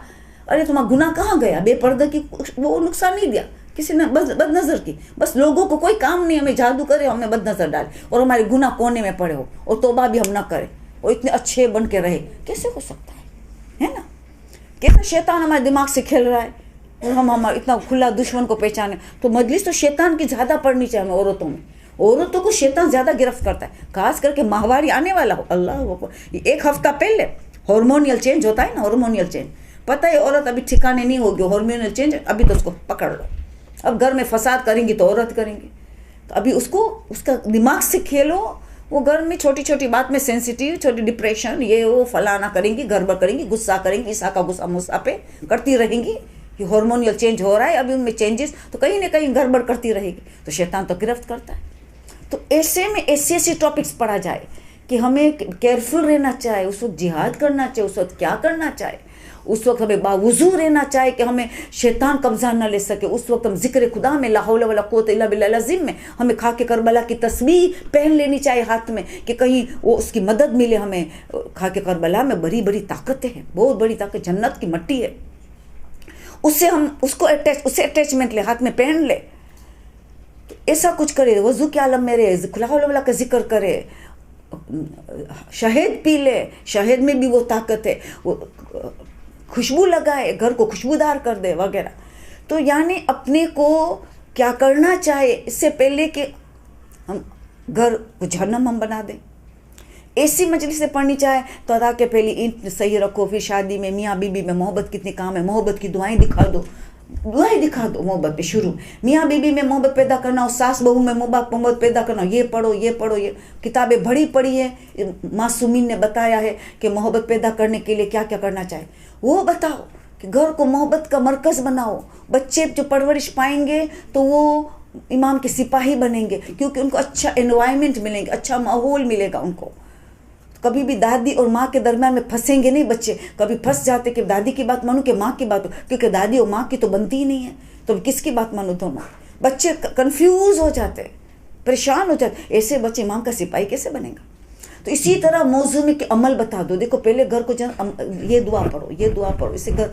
A: ارے تمہارا گناہ کہاں گیا؟ بے پردہ کی وہ نقصان نہیں دیا، کسی نے بد نظر کی، بس لوگوں کو کوئی کام نہیں، ہمیں جادو کرے، ہمیں بد نظر ڈالے، اور ہمارے گناہ کونے میں پڑے ہو، اور توبہ بھی ہم نہ کریں، اور اتنے اچھے بن کے رہے، کیسے ہو سکتا ہے نا؟ کیسا شیطان ہمارے دماغ سے کھیل رہا ہے، اور ہم ہمارا اتنا کھلا دشمن کو پہچانے۔ تو مجلس تو شیطان کی زیادہ پڑھنی چاہیے ہمیں، عورتوں کو شیطان زیادہ گرفت کرتا ہے، خاص کر کے ماہواری آنے والا ہو، اللہ اکبر، ایک ہفتہ پہلے ہارمونیل چینج ہوتا ہے نا، ہارمونیل چینج، پتہ ہے عورت ابھی ٹھکانے نہیں ہوگی، ہارمونیل چینج ابھی تو اس کو پکڑ لو، اب گھر میں فساد کریں گی تو عورت کریں گی، تو ابھی اس کا دماغ سے کھیلو، وہ گھر میں چھوٹی چھوٹی بات میں سینسیٹیو، چھوٹی ڈپریشن، یہ وہ فلانا کریں گی، گڑبڑ کریں گی، غصہ کریں گی، عیسیٰ کا غصہ موسیٰ پہ کرتی رہیں گی، کہ ہارمونیل چینج ہو رہا ہے ابھی ان میں چینجز، تو کہیں نہ کہیں گڑبڑ کرتی رہے گی، تو شیطان تو گرفت کرتا ہے۔ تو ایسے میں ایسی ٹاپکس پڑھا جائے کہ ہمیں کیئرفل رہنا چاہے، اس وقت جہاد کرنا چاہے، اس وقت کیا کرنا چاہے، اس وقت ہمیں باوضو رہنا چاہے کہ ہمیں شیطان قبضہ نہ لے سکے، اس وقت ہم ذکر خدا میں، لا حول ولا قوت الا باللہ العظیم میں، ہمیں خاک کربلا کی تسبیح پہن لینی چاہیے ہاتھ میں، کہ کہیں وہ اس کی مدد ملے ہمیں۔ خاک کربلا میں بڑی بڑی طاقتیں ہیں، بہت بڑی طاقت، جنت کی مٹی ہے، اس سے ہم اس سے اٹیچمنٹ لے، ہاتھ میں پہن لے، ایسا کچھ کرے، وضو کے عالم میں رہے، لا حول ولا کا ذکر کرے، شہد پی لے، شہد میں بھی وہ طاقت ہے، وہ خوشبو لگائے، گھر کو خوشبودار کر دے وغیرہ۔ تو یعنی اپنے کو کیا کرنا چاہے اس سے پہلے کہ ہم گھر کو جہنم ہم بنا دیں۔ ایسی مجلس سے پڑھنی چاہے تو ادا کے پہلی اینٹ صحیح رکھو، پھر شادی میں میاں بیوی میں محبت کتنی کام ہے، محبت کی دعائیں دکھا دو محبت پہ شروع، میاں بیوی میں محبت پیدا کرنا، اور ساس بہو میں محبت پیدا کرنا، یہ پڑھو یہ کتابیں پڑھی ہے، معصومین نے بتایا ہے کہ محبت پیدا کرنے کے لیے کیا کیا کرنا چاہے، وہ بتاؤ کہ گھر کو محبت کا مرکز بناؤ، بچے جو پرورش پائیں گے تو وہ امام کے سپاہی بنیں گے، کیونکہ ان کو اچھا انوائرمنٹ ملیں گے، اچھا ماحول ملے گا ان کو۔ کبھی بھی دادی اور ماں کے درمیان میں پھنسیں گے نہیں بچے، کبھی پھنس جاتے کہ دادی کی بات مانوں کہ ماں کی بات، کیونکہ دادی اور ماں کی تو بنتی ہی نہیں ہے، تو کس کی بات مانوں دونوں، بچے کنفیوز ہو جاتے، پریشان ہو جاتے، ایسے بچے ماں کا سپاہی کیسے بنے گا؟ تو اسی طرح موضوع میں کہ عمل بتا دو، دیکھو پہلے گھر کو یہ دعا پڑھو، اسے گھر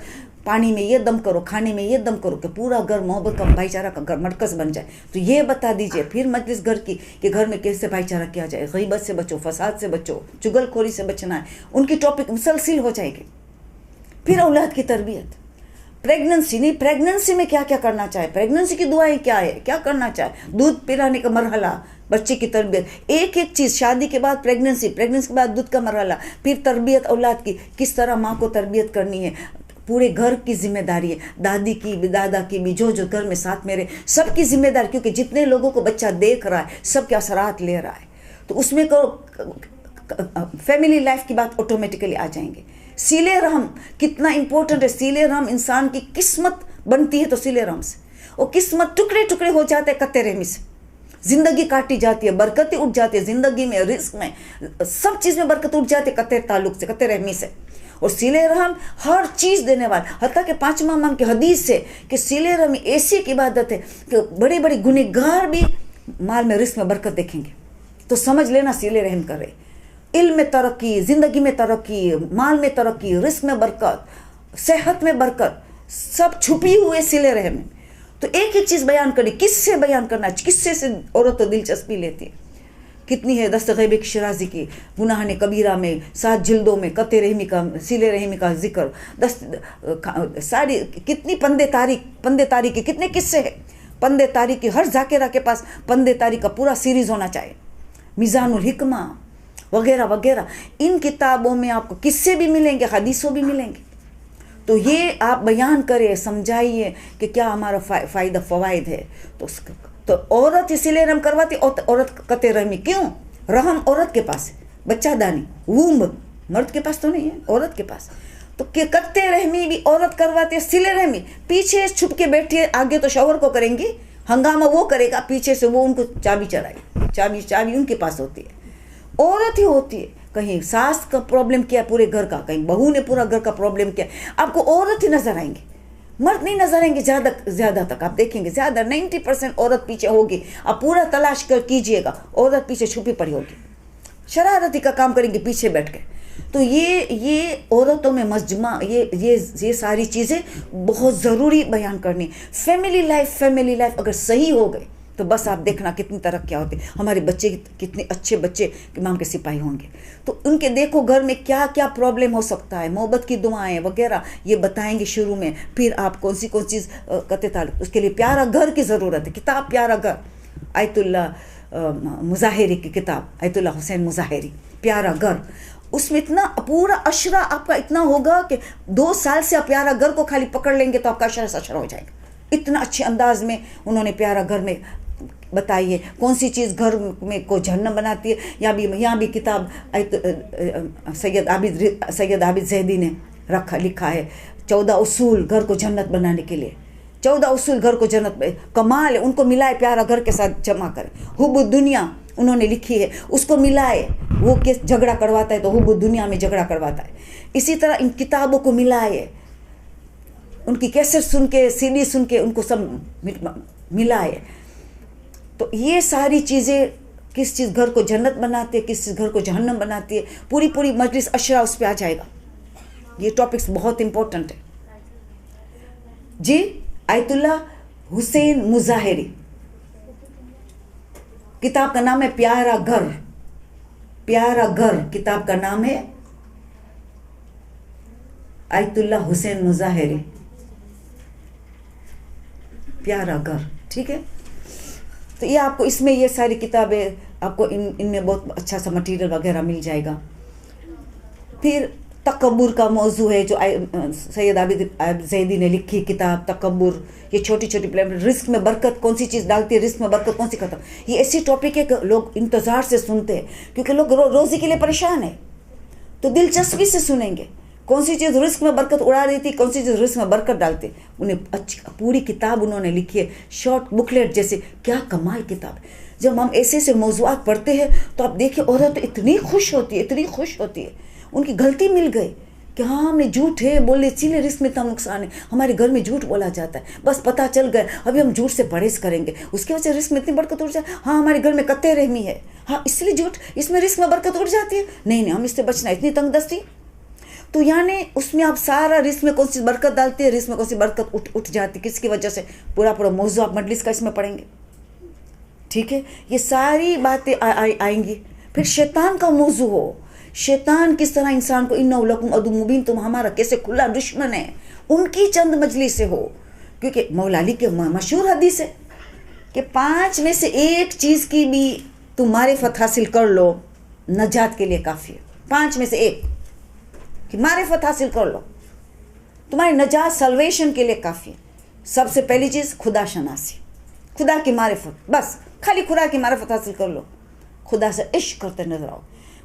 A: پانی میں یہ دم کرو، کھانے میں یہ دم کرو، کہ پورا گھر محبت کا بھائی چارہ کا گھر مرکز بن جائے، تو یہ بتا دیجئے۔ پھر مجلس گھر کی کہ گھر میں کیسے بھائی چارہ کیا جائے، غیبت سے بچو، فساد سے بچو، چگل خوری سے بچنا ہے، ان کی ٹاپک مسلسل ہو جائے گی۔ پھر اولاد کی تربیت، پریگننسی میں کیا کیا کرنا چاہے، پریگننسی کی دعائیں کیا ہے، کیا کرنا چاہے، دودھ پلانے کا مرحلہ، بچے کی تربیت، ایک چیز، شادی کے بعد پریگننسی کے بعد دودھ کا مرحلہ، پھر تربیت اولاد کی، کس طرح ماں کو تربیت کرنی ہے، پورے گھر کی ذمہ داری ہے، دادی کی بھی، دادا کی بھی، جو گھر میں ساتھ میرے، سب کی ذمہ داری، کیونکہ جتنے لوگوں کو بچہ دیکھ رہا ہے سب کے اثرات لے رہا ہے، تو اس میں فیملی لائف کی بات آٹومیٹیکلی آ جائیں گے. صلہ رحم کتنا امپورٹنٹ ہے. صلہ رحم انسان کی قسمت بنتی ہے تو صلہ رحم سے، اور قسمت ٹکڑے ٹکڑے ہو جاتے ہیں قطع رحمی سے. زندگی کاٹی جاتی ہے، برکتیں اٹھ جاتی ہے زندگی میں، رزق میں، سب چیز میں برکت اٹھ جاتی ہے قطع تعلق سے، قطع رحمی سے. اور صلہ رحم ہر چیز دینے والا، حتیٰ کہ 5واں امام کی حدیث سے کہ صلہ رحم ایسی ایک عبادت ہے کہ بڑے بڑے گنہگار بھی مال میں رزق میں برکت دیکھیں گے. تو سمجھ لینا صلہ رحم کر رہے. علم میں ترقی، زندگی میں ترقی، مال میں ترقی، رزق میں برکت، صحت میں برکت، سب چھپی ہوئے صلہ رحم میں. تو ایک ایک چیز بیان کرنی، کس سے بیان کرنا، کس سے عورت تو دلچسپی لیتی ہے. کتنی ہے دست غیب شرازی کی، گناہ کبیرہ میں 7 جلدوں میں قطع رحمی کا، صلہ رحمی کا ذکر، ساری کتنی پندے تاریخ کے کتنے قصے ہیں. پندے تاریخ کی ہر ذاکرہ کے پاس پندے تاریخ کا پورا سیریز ہونا چاہیے. میزان الحکمہ وغیرہ وغیرہ. ان کتابوں میں آپ کو قصے بھی ملیں گے، حدیثوں بھی ملیں گے. تو یہ آپ بیان کریں، سمجھائیے کہ کیا ہمارا فائدہ فوائد ہے. تو عورت صلہ رحم کرواتی، عورت قطع رحمی کیوں؟ رحم عورت کے پاس ہے، بچہ دانی وومب، مرد کے پاس تو نہیں ہے، عورت کے پاس. تو کہ قطع رحمی بھی عورت کرواتی ہے، صلہ رحمی پیچھے چھپ کے بیٹھی ہے. آگے تو شوہر کو کریں گی، ہنگامہ وہ کرے گا، پیچھے سے وہ ان کو چابی چڑھائے، چابی ان کے پاس ہوتی ہے، عورت ہی ہوتی ہے. کہیں ساس کا پرابلم کیا پورے گھر کا، کہیں بہو نے پورا گھر کا پرابلم کیا، آپ کو عورت ہی نظر آئیں گے، مرد نہیں نظر آئیں گے. زیادہ تک آپ دیکھیں گے، زیادہ 90% عورت پیچھے ہوگی. آپ پورا تلاش کیجئے گا، عورت پیچھے چھپی پڑی ہوگی، شرارتی کا کام کریں گے پیچھے بیٹھ کے. تو یہ عورتوں میں مجمع، یہ ساری چیزیں بہت ضروری بیان کرنی. فیملی لائف اگر صحیح ہو گئی تو بس آپ دیکھنا کتنی ترقیاں ہوتی. ہمارے بچے کتنے اچھے بچے امام کے سپاہی ہوں گے. تو ان کے دیکھو گھر میں کیا کیا پرابلم ہو سکتا ہے، محبت کی دعائیں وغیرہ یہ بتائیں گے شروع میں. پھر آپ کون سی چیز قطع تعلق، اس کے لیے پیارا گھر کی ضرورت ہے. کتاب پیارا گھر، آیت اللہ مظاہری کی کتاب، آیت اللہ حسین مظاہری، پیارا گھر. اس میں اتنا پورا اشرا آپ کا اتنا ہوگا کہ 2 سال سے آپ پیارا گھر کو خالی پکڑ لیں گے تو آپ کا اشرا ہو جائے گا. اتنا اچھے انداز میں انہوں نے پیارا گھر میں بتائیے کون سی چیز گھر میں کو جہنم بناتی ہے. یہاں بھی کتاب سید عابد زیدی نے لکھا ہے 14 اصول گھر کو جنت بنانے کے لیے. 14 اصول گھر کو جنت کمال ہے. ان کو ملائے پیارا گھر کے ساتھ جمع کریں. حب دنیا انہوں نے لکھی ہے، اس کو ملائے. وہ کس جھگڑا کرواتا ہے تو حب دنیا میں جھگڑا کرواتا ہے. اسی طرح ان کتابوں کو ملائے، ان کی کیسٹ سن کے، سی ڈی سن کے، ان کو سب ملائے. تو یہ ساری چیزیں کس چیز گھر کو جنت بناتی ہے، کس چیز گھر کو جہنم بناتی ہے، پوری مجلس اشرا اس پہ آ جائے گا. یہ ٹاپکس بہت امپورٹنٹ ہے. جی آیت اللہ حسین مظاہری، کتاب کا نام ہے پیارا گھر. پیارا گھر کتاب کا نام ہے آیت اللہ حسین مظاہری، پیارا گھر. ٹھیک ہے. تو یہ آپ کو اس میں یہ ساری کتابیں آپ کو ان میں بہت اچھا سا مٹیریل وغیرہ مل جائے گا. پھر تکبر کا موضوع ہے جو سید عابد زیدی نے لکھی کتاب تکبر. یہ چھوٹی رزق میں برکت کون سی چیز ڈالتی ہے، رزق میں برکت کون سی ختم. یہ ایسی ٹاپک ہے کہ لوگ انتظار سے سنتے ہیں کیونکہ لوگ روزی کے لیے پریشان ہیں، تو دلچسپی سے سنیں گے کون سی چیز رزق میں برکت اڑا رہی تھی، کون سی چیز رزق میں برکت ڈالتے. انہیں پوری کتاب انہوں نے لکھی ہے، شارٹ بکلیٹ جیسے. کیا کمال کتاب. جب ہم ایسے موضوعات پڑھتے ہیں تو آپ دیکھیں عورت اتنی خوش ہوتی ہے. ان کی غلطی مل گئی کہ ہاں ہم نے جھوٹ ہے بولے، اسی لیے رزق میں اتنا نقصان ہے. ہمارے گھر میں جھوٹ بولا جاتا ہے، بس پتہ چل گیا، ابھی ہم جھوٹ سے پرہیز کریں گے، اس کی وجہ سے رزق میں اتنی برکت اٹھ جائے. ہاں ہمارے گھر میں قطع رحمی ہے، ہاں اس لیے جھوٹ، اس میں رزق میں برکت اٹھ جاتی ہے. نہیں ہم اس سے بچنا، اتنی تنگ دستی. تو یعنی اس میں آپ سارا رزق میں کون سی برکت ڈالتے ہیں، رزق میں کون سی برکت اٹھ جاتی، کس کی وجہ سے. پورا موضوع آپ مجلس کا اس میں پڑھیں گے. ٹھیک ہے. یہ ساری باتیں آئیں گی. پھر شیطان کا موضوع ہو، شیطان کس طرح انسان کو انہ لکم عدو مبین، تم ہمارا کیسے کھلا دشمن ہے، ان کی چند مجلس سے ہو. کیونکہ مولا علی کے مشہور حدیث ہے کہ 5 میں سے ایک چیز کی بھی تم معرفت حاصل کر لو نجات کے لیے کافی ہے. 5 میں سے ایک کہ معرفت حاصل کر لو، تمہاری نجات سلویشن کے لیے کافی ہے. سب سے پہلی چیز خدا شناسی، خدا کی معرفت. بس خالی خدا کی معرفت حاصل کر لو. خدا سے عشق کرتے نظر آؤ.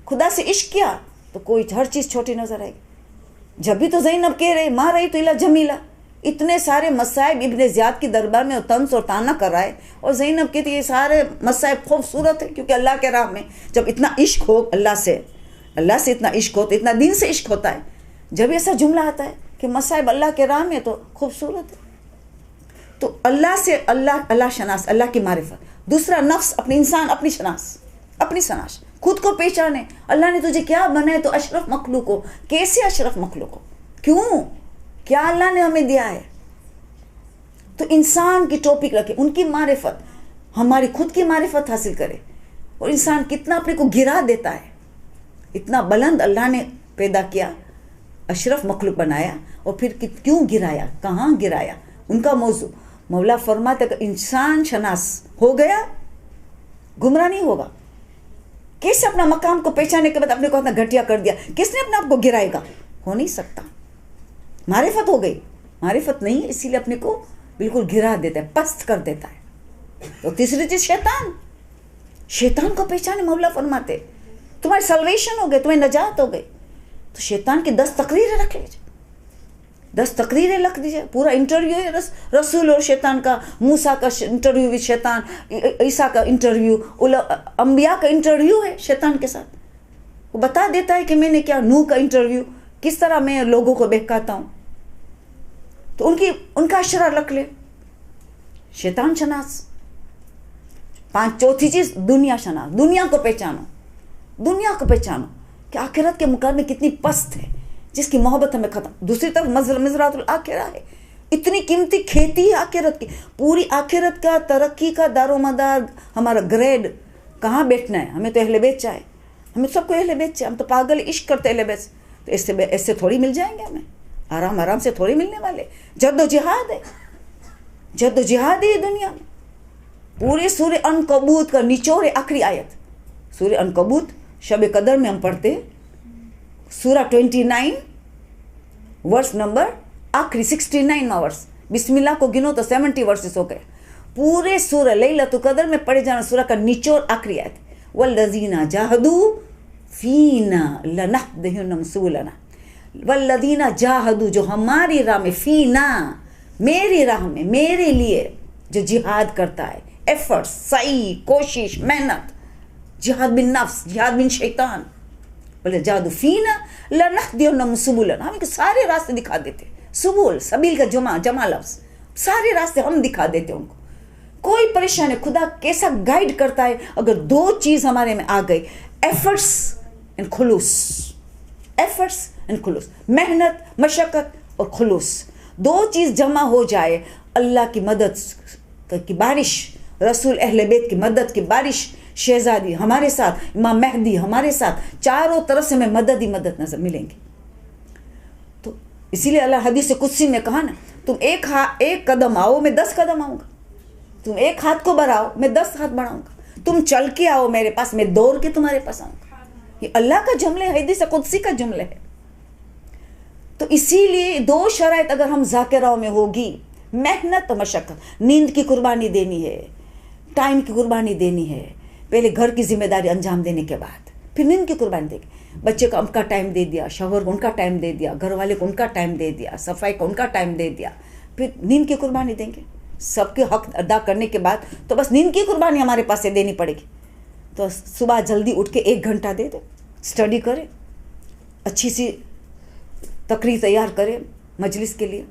A: خدا سے عشق کیا تو کوئی ہر چیز چھوٹی نظر آئے گی. جب بھی تو زینب کہہ رہے ماں رہی تو الا جمیلا، اتنے سارے مصائب ابن زیاد کی دربار میں طنز اور طعنہ کر رہا ہے، اور زینب کہتی یہ سارے مصائب خوبصورت ہے، کیونکہ اللہ کے راہ میں جب اتنا عشق ہو اللہ سے اتنا عشق ہو تو اتنا دین سے عشق ہوتا ہے. جب ایسا جملہ آتا ہے کہ مصائب اللہ کے راہ میں تو خوبصورت ہے. تو اللہ سے اللہ شناس، اللہ کی معرفت. دوسرا نفس، اپنی انسان اپنی شناس، خود کو پہچانے. اللہ نے تجھے کیا بنائے تو اشرف مخلوق ہو. کیسے اشرف مخلوق ہو؟ کیوں؟ کیا اللہ نے ہمیں دیا ہے؟ تو انسان کی ٹاپک رکھے، ان کی معرفت، ہماری خود کی معرفت حاصل کرے. اور انسان کتنا اپنے کو گرا دیتا ہے. اتنا بلند اللہ نے پیدا کیا، اشرف مخلوق بنایا، اور پھر کیوں گرایا، کہاں گرایا؟ ان کا موضوع مولا فرماتے کہ انسان شناس ہو گیا گمراہ نہیں ہوگا. کیسے اپنا مقام کو پہچانے کے بعد اپنے کو اتنا گھٹیا کر دیا؟ کس نے اپنے آپ کو گرائے گا؟ ہو نہیں سکتا. معرفت ہو گئی، معرفت نہیں، اسی لیے اپنے کو بالکل گرا دیتا ہے، پست کر دیتا ہے. تو تیسری چیز شیطان کو پہچانے. مولا فرماتے تمہاری سلویشن ہو گئے، تمہیں نجات ہو گئی. تو شیطان کی 10 تقریریں رکھ لیجیے، 10 تقریریں لکھ دیجیے. پورا انٹرویو ہے رسول اور شیطان کا، موسیٰ کا انٹرویو وتھ شیطان، عیسیٰ کا انٹرویو، انبیاء کا انٹرویو ہے شیطان کے ساتھ. وہ بتا دیتا ہے کہ میں نے کیا. نوح کا انٹرویو، کس طرح میں لوگوں کو بہکاتا ہوں. تو ان کا اشرا رکھ لے. شیطان شناس. چوتھی چیز دنیا شناس. دنیا کو پہچانو کہ آخرت کے مقابلے میں کتنی پست ہے، جس کی محبت ہمیں ختم. دوسری طرف مزرعۃ الآخرہ ہے، اتنی قیمتی کھیتی ہے آخرت کی. پوری آخرت کا ترقی کا دار و مدار، ہمارا گریڈ کہاں بیٹھنا ہے. ہمیں تو اہل بیت چاہے، ہمیں سب کو اہل بیت چاہے. ہم تو پاگل عشق کرتے اہل بیت. تو ایسے تھوڑی مل جائیں گے، ہمیں آرام سے تھوڑی ملنے والے. جد و جہاد ہے یہ دنیا میں. پورے سورہ عنکبوت کا نچوڑ آخری آیت. سورہ عنکبوت شب قدر میں ہم پڑھتے سورہ 29 ورس نمبر آخری 69واں ورس. بسم اللہ کو گنو تو 70 ورسز ہو گئے. پورے سورہ لیلۃ القدر میں پڑھے جانا سورہ کا نچوڑ آخری آیت. والذین جاہدوا فینا لنہدینہم سبلنا. والذین جاہدوا، جو ہماری راہ میں، فینا میری راہ میں، میرے لیے جو جہاد کرتا ہے، ایفرٹس، سعی، کوشش، محنت، جہاد بن نفس، جہاد بن شیطان. بولے جادو فینا لنہدینہم سبلنا. ہم سارے راستے دکھا دیتے. سبول، سبیل کا جمع لفظ، سارے راستے ہم دکھا دیتے ان کو. کوئی پریشانی، خدا کیسا گائیڈ کرتا ہے. اگر 2 چیز ہمارے میں آ گئی، ایفرٹس اینڈ خلوص، محنت، مشقت اور خلوص، 2 چیز جمع ہو جائے، اللہ کی مدد کی بارش، رسول اہل بیت کی مدد کی بارش، شہزادی ہمارے ساتھ، امام مہدی ہمارے ساتھ، چاروں طرف سے ہمیں مدد ہی مدد نظر ملیں گی. تو اسی لیے اللہ حدیث قدسی میں کہا نا، تم ایک قدم آؤ میں 10 قدم آؤں گا. تم ایک ہاتھ کو بڑھاؤ میں 10 ہاتھ بڑھاؤں گا. تم چل کے آؤ میرے پاس، میں دوڑ کے تمہارے پاس آؤں گا. یہ اللہ کا جملہ ہے، حدیث قدسی کا جملہ ہے. تو اسی لیے 2 شرائط اگر ہم ذاکروں میں ہوگی، محنت و مشقت. نیند کی قربانی دینی ہے، ٹائم کی قربانی دینی ہے. پہلے گھر کی ذمہ داری انجام دینے کے بعد پھر نیند کی قربانی دے گی. بچے کو ان کا ٹائم دے دیا، شوہر کو ان کا ٹائم دے دیا، گھر والے کو ان کا ٹائم دے دیا، صفائی کو ان کا ٹائم دے دیا، پھر نیند کی قربانی دیں گے. سب کے حق ادا کرنے کے بعد تو بس نیند کی قربانی ہمارے پاس سے دینی پڑے گی. تو صبح جلدی اٹھ کے 1 گھنٹہ دے دیں، اسٹڈی کریں، اچھی سی تقریر تیار کریں مجلس کے لیے.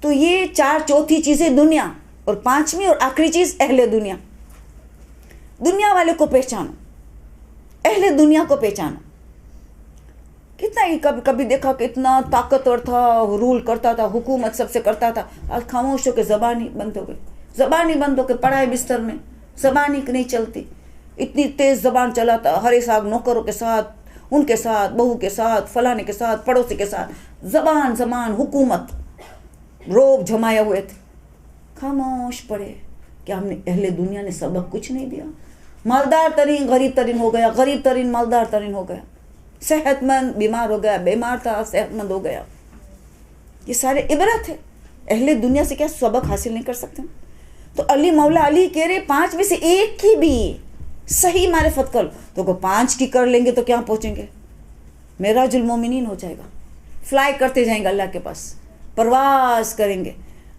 A: تو یہ 4 چوتھی چیزیں دنیا، اور 5ویں اور آخری چیز اہل دنیا. دنیا والے کو پہچانو، اہل دنیا کو پہچانو. کتنا ہی کبھی دیکھا کہ اتنا طاقتور تھا، رول کرتا تھا، حکومت سب سے کرتا تھا. آج خاموش ہو کے زبان ہی بند ہو گئی، زبان ہی بند ہو کے پڑا ہے بستر میں، زبان ہی نہیں چلتی. اتنی تیز زبان چلاتا، ہر ایک نوکروں کے ساتھ، ان کے ساتھ، بہو کے ساتھ، فلانے کے ساتھ، پڑوسی کے ساتھ، زبان حکومت، روب جمائے ہوئے تھے. خاموش پڑے. کیا ہم نے اہل دنیا نے سبق کچھ نہیں دیا؟ مالدار ترین غریب ترین ہو گیا، غریب ترین مالدار ترین ہو گیا، صحت مند بیمار ہو گیا، بیمار تھا صحت مند ہو گیا. یہ سارے عبرت ہے. اہل دنیا سے کیا سبق حاصل نہیں کر سکتے؟ تو مولا علی کہہ رہے 5 میں سے ایک کی بھی صحیح معرفت کر لو تو 5 کی کر لیں گے تو کیا پہنچیں گے؟ معراج المومنین ہو جائے گا، فلائی کرتے جائیں گے اللہ کے پاس، پرواز کریں گے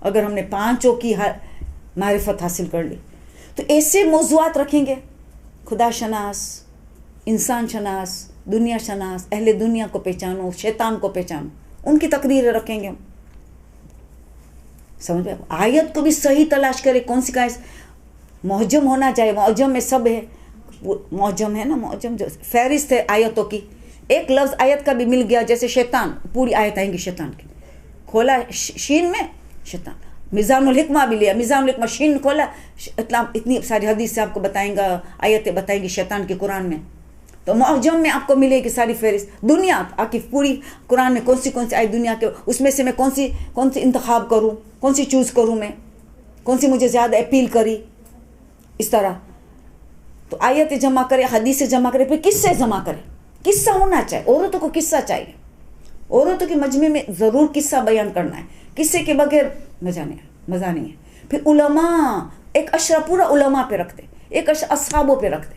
A: اگر ہم نے 5 کی معرفت حاصل کر لی۔ تو ایسے موضوعات رکھیں گے، خدا شناس، انسان شناس، دنیا شناس، اہل دنیا کو پہچانو، شیطان کو پہچانو، ان کی تقریریں رکھیں گے ہم۔ سمجھ میں آیت کو بھی صحیح تلاش کرے، کون سی کا معجم ہونا چاہیے، معجم میں سب ہے، معجم ہے نا، معجم جو فہرست ہے آیتوں کی، ایک لفظ آیت کا بھی مل گیا، جیسے شیطان، پوری آیت آئیں گی شیطان کی، کھولا شین میں شیطان، میزان الحکمہ بھی لیا، میزان الحکمہ شین کھولا، اتنی ساری حدیث سے آپ کو بتائیں گا، آیتیں بتائیں گی شیطان کی قرآن میں، تو معجم میں آپ کو ملے گی ساری فہرست، دنیا آپ کی پوری قرآن میں کون سی آیت دنیا کے، اس میں سے میں کون سی انتخاب کروں، کون سی چوز کروں، میں کون سی مجھے زیادہ اپیل کری، اس طرح۔ تو آیت جمع کرے، حدیث جمع کرے، پھر قصے جمع کرے، قصہ ہونا چاہیے، عورتوں کو قصہ چاہیے، عورتوں کے مجمع میں ضرور قصہ بیان کرنا ہے، قصے کے بغیر مزہ نہیں ہے۔ پھر علماء، ایک اشرا پورا علماء پہ رکھتے، ایک اشرا اصحابوں پہ رکھتے،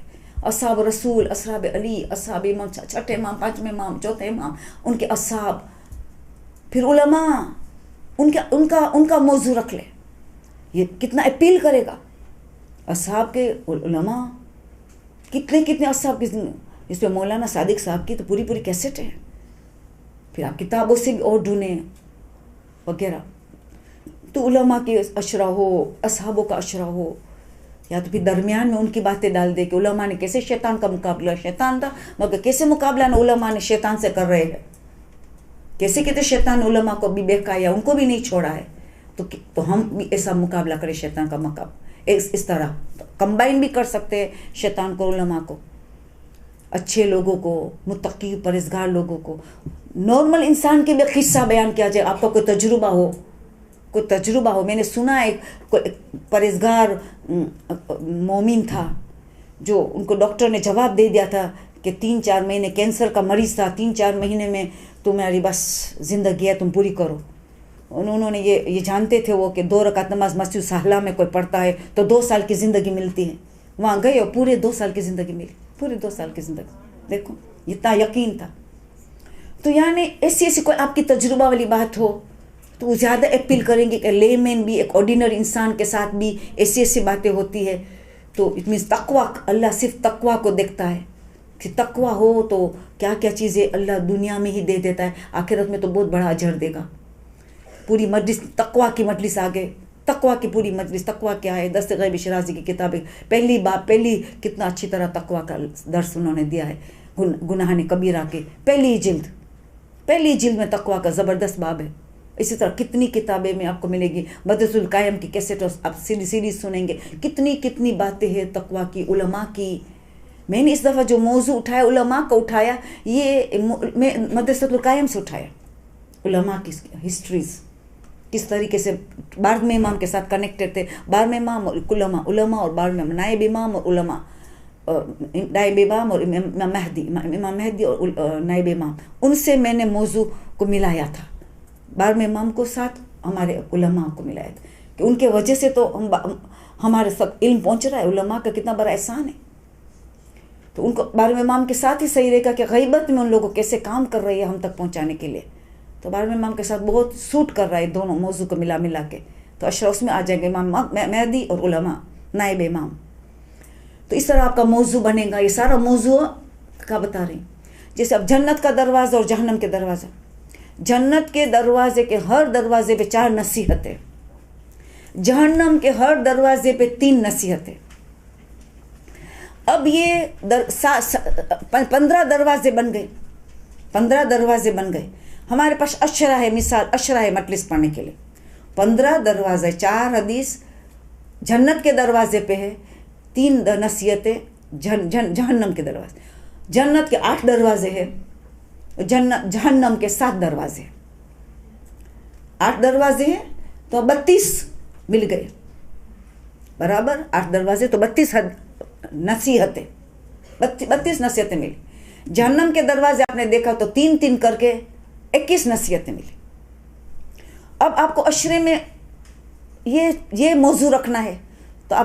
A: اصحاب رسول، اصحاب علی، اصحاب امام، 6 امام، 5 امام، 4 امام، ان کے اصحاب، پھر علماء، ان کا موضوع رکھ لے، یہ کتنا اپیل کرے گا۔ اصحاب کے علماء، کتنے اصحاب کی زندگی، اس پہ مولانا صادق صاحب کی تو پوری کیسٹ ہے، پھر آپ کتابوں سے بھی اور ڈھونڈیں وغیرہ۔ تو علماء کی اشرا ہو، اصحابوں کا اشرا ہو، یا تو پھر درمیان میں ان کی باتیں ڈال دے کہ علماء نے کیسے شیطان کا مقابلہ، شیطان تھا مگر کیسے مقابلہ نہ علماء نے شیطان سے کر رہے ہیں، کیسے کہتے شیطان علماء کو بھی بہکایا، ان کو بھی نہیں چھوڑا ہے، تو ہم بھی ایسا مقابلہ کریں شیطان کا مقابلہ، اس طرح کمبائن بھی کر سکتے ہیں شیطان کو، علماء کو، اچھے لوگوں کو، متقی پرہیزگار لوگوں کو، نارمل انسان کے بھی قصہ بیان کیا جائے، آپ کا کوئی تجربہ ہو۔ میں نے سنا ہے کوئی پرہیزگار مومن تھا، جو ان کو ڈاکٹر نے جواب دے دیا تھا کہ 3-4 مہینے کینسر کا مریض تھا، 3-4 مہینے میں تمہاری بس زندگی ہے، تم پوری کرو۔ انہوں نے یہ جانتے تھے وہ کہ 2 رکعت نماز مسجد صحلہ میں کوئی پڑھتا ہے تو 2 سال کی زندگی ملتی ہے، وہاں گئے اور پورے 2 سال کی زندگی ملی، پورے 2 سال کی زندگی، دیکھو اتنا یقین تھا۔ تو یعنی ایسی کوئی آپ کی تجربہ والی بات ہو تو وہ زیادہ اپیل کریں گے کہ لے مین بھی، ایک آرڈینری انسان کے ساتھ بھی ایسی باتیں ہوتی ہے، تو اٹ مینس تقویٰ، اللہ صرف تقویٰ کو دیکھتا ہے کہ تقویٰ ہو تو کیا چیزیں اللہ دنیا میں ہی دے دیتا ہے، آخرت میں تو بہت بڑا اجر دے گا۔ پوری مجلس تقویٰ کی مجلس آگے، تقویٰ کی پوری مجلس، تقویٰ کیا ہے، دست غیب شرازی کی کتابیں، پہلی کتنا اچھی طرح تقویٰ کا درس انہوں نے دیا ہے، گناہ کبیرہ کے پہلی جلد میں تقویٰ کا زبردست باب ہے۔ اسی طرح کتنی کتابیں میں آپ کو ملے گی، بدرۃ القائم کی کیسٹ آپ سیریز سنیں گے، کتنی باتیں ہیں تقویٰ کی، علماء کی۔ میں نے اس دفعہ جو موضوع اٹھایا، علماء کو اٹھایا، یہ میں مدرسۃ القائم سے اٹھایا، علماء کی ہسٹریز، کس طریقے سے 12ویں امام کے ساتھ کنیکٹڈ تھے، 12ویں امام اور علماء اور 12ویں نائب امام اور علماء، نائب امام اور امام مہدی اور نائب امام، ان سے میں نے موضوع کو ملایا تھا، 12ویں امام کو ساتھ ہمارے علماء کو ملایا تھا، کہ ان کے وجہ سے تو ہمارے سب علم پہنچ رہا ہے، علماء کا کتنا بڑا احسان ہے۔ تو ان کو 12ویں امام کے ساتھ ہی صحیح رہے گا کہ غیبت میں ان لوگوں کیسے کام کر رہی ہے ہم تک پہنچانے کے لیے، تو 12ویں امام کے ساتھ بہت سوٹ کر رہا ہے دونوں موضوع کو ملا کے، تو اشرا اس میں آ جائیں گے، امام مہدی اور علماء نائب امام۔ تو اس طرح آپ کا موضوع بنے گا، یہ سارا موضوع کا بتا رہی ہوں۔ جیسے اب جنت کا دروازہ اور جہنم کے دروازہ، جنت کے دروازے کے ہر دروازے پہ 4 نصیحتیں، جہنم کے ہر دروازے پہ 3 نصیحتیں۔ اب یہ 15 دروازے بن گئے، 15 دروازے بن گئے، ہمارے پاس اشرا ہے، مثال اشرا ہے مجلس پڑھنے کے لیے، 15 دروازے، 4 حدیث جنت کے دروازے پہ ہے، 3 نصیحتیں جہنم کے دروازے، جنت کے 8 دروازے ہیں، جہنم کے 7 دروازے، 8 دروازے ہیں تو 32 مل گئے، برابر 8 دروازے تو 32 نصیحتیں، 32 نصیحتیں ملی۔ جہنم کے دروازے آپ نے دیکھا تو 3 کر کے 21 نصیحتیں ملی۔ اب آپ کو عشرے میں یہ موضوع رکھنا ہے، تو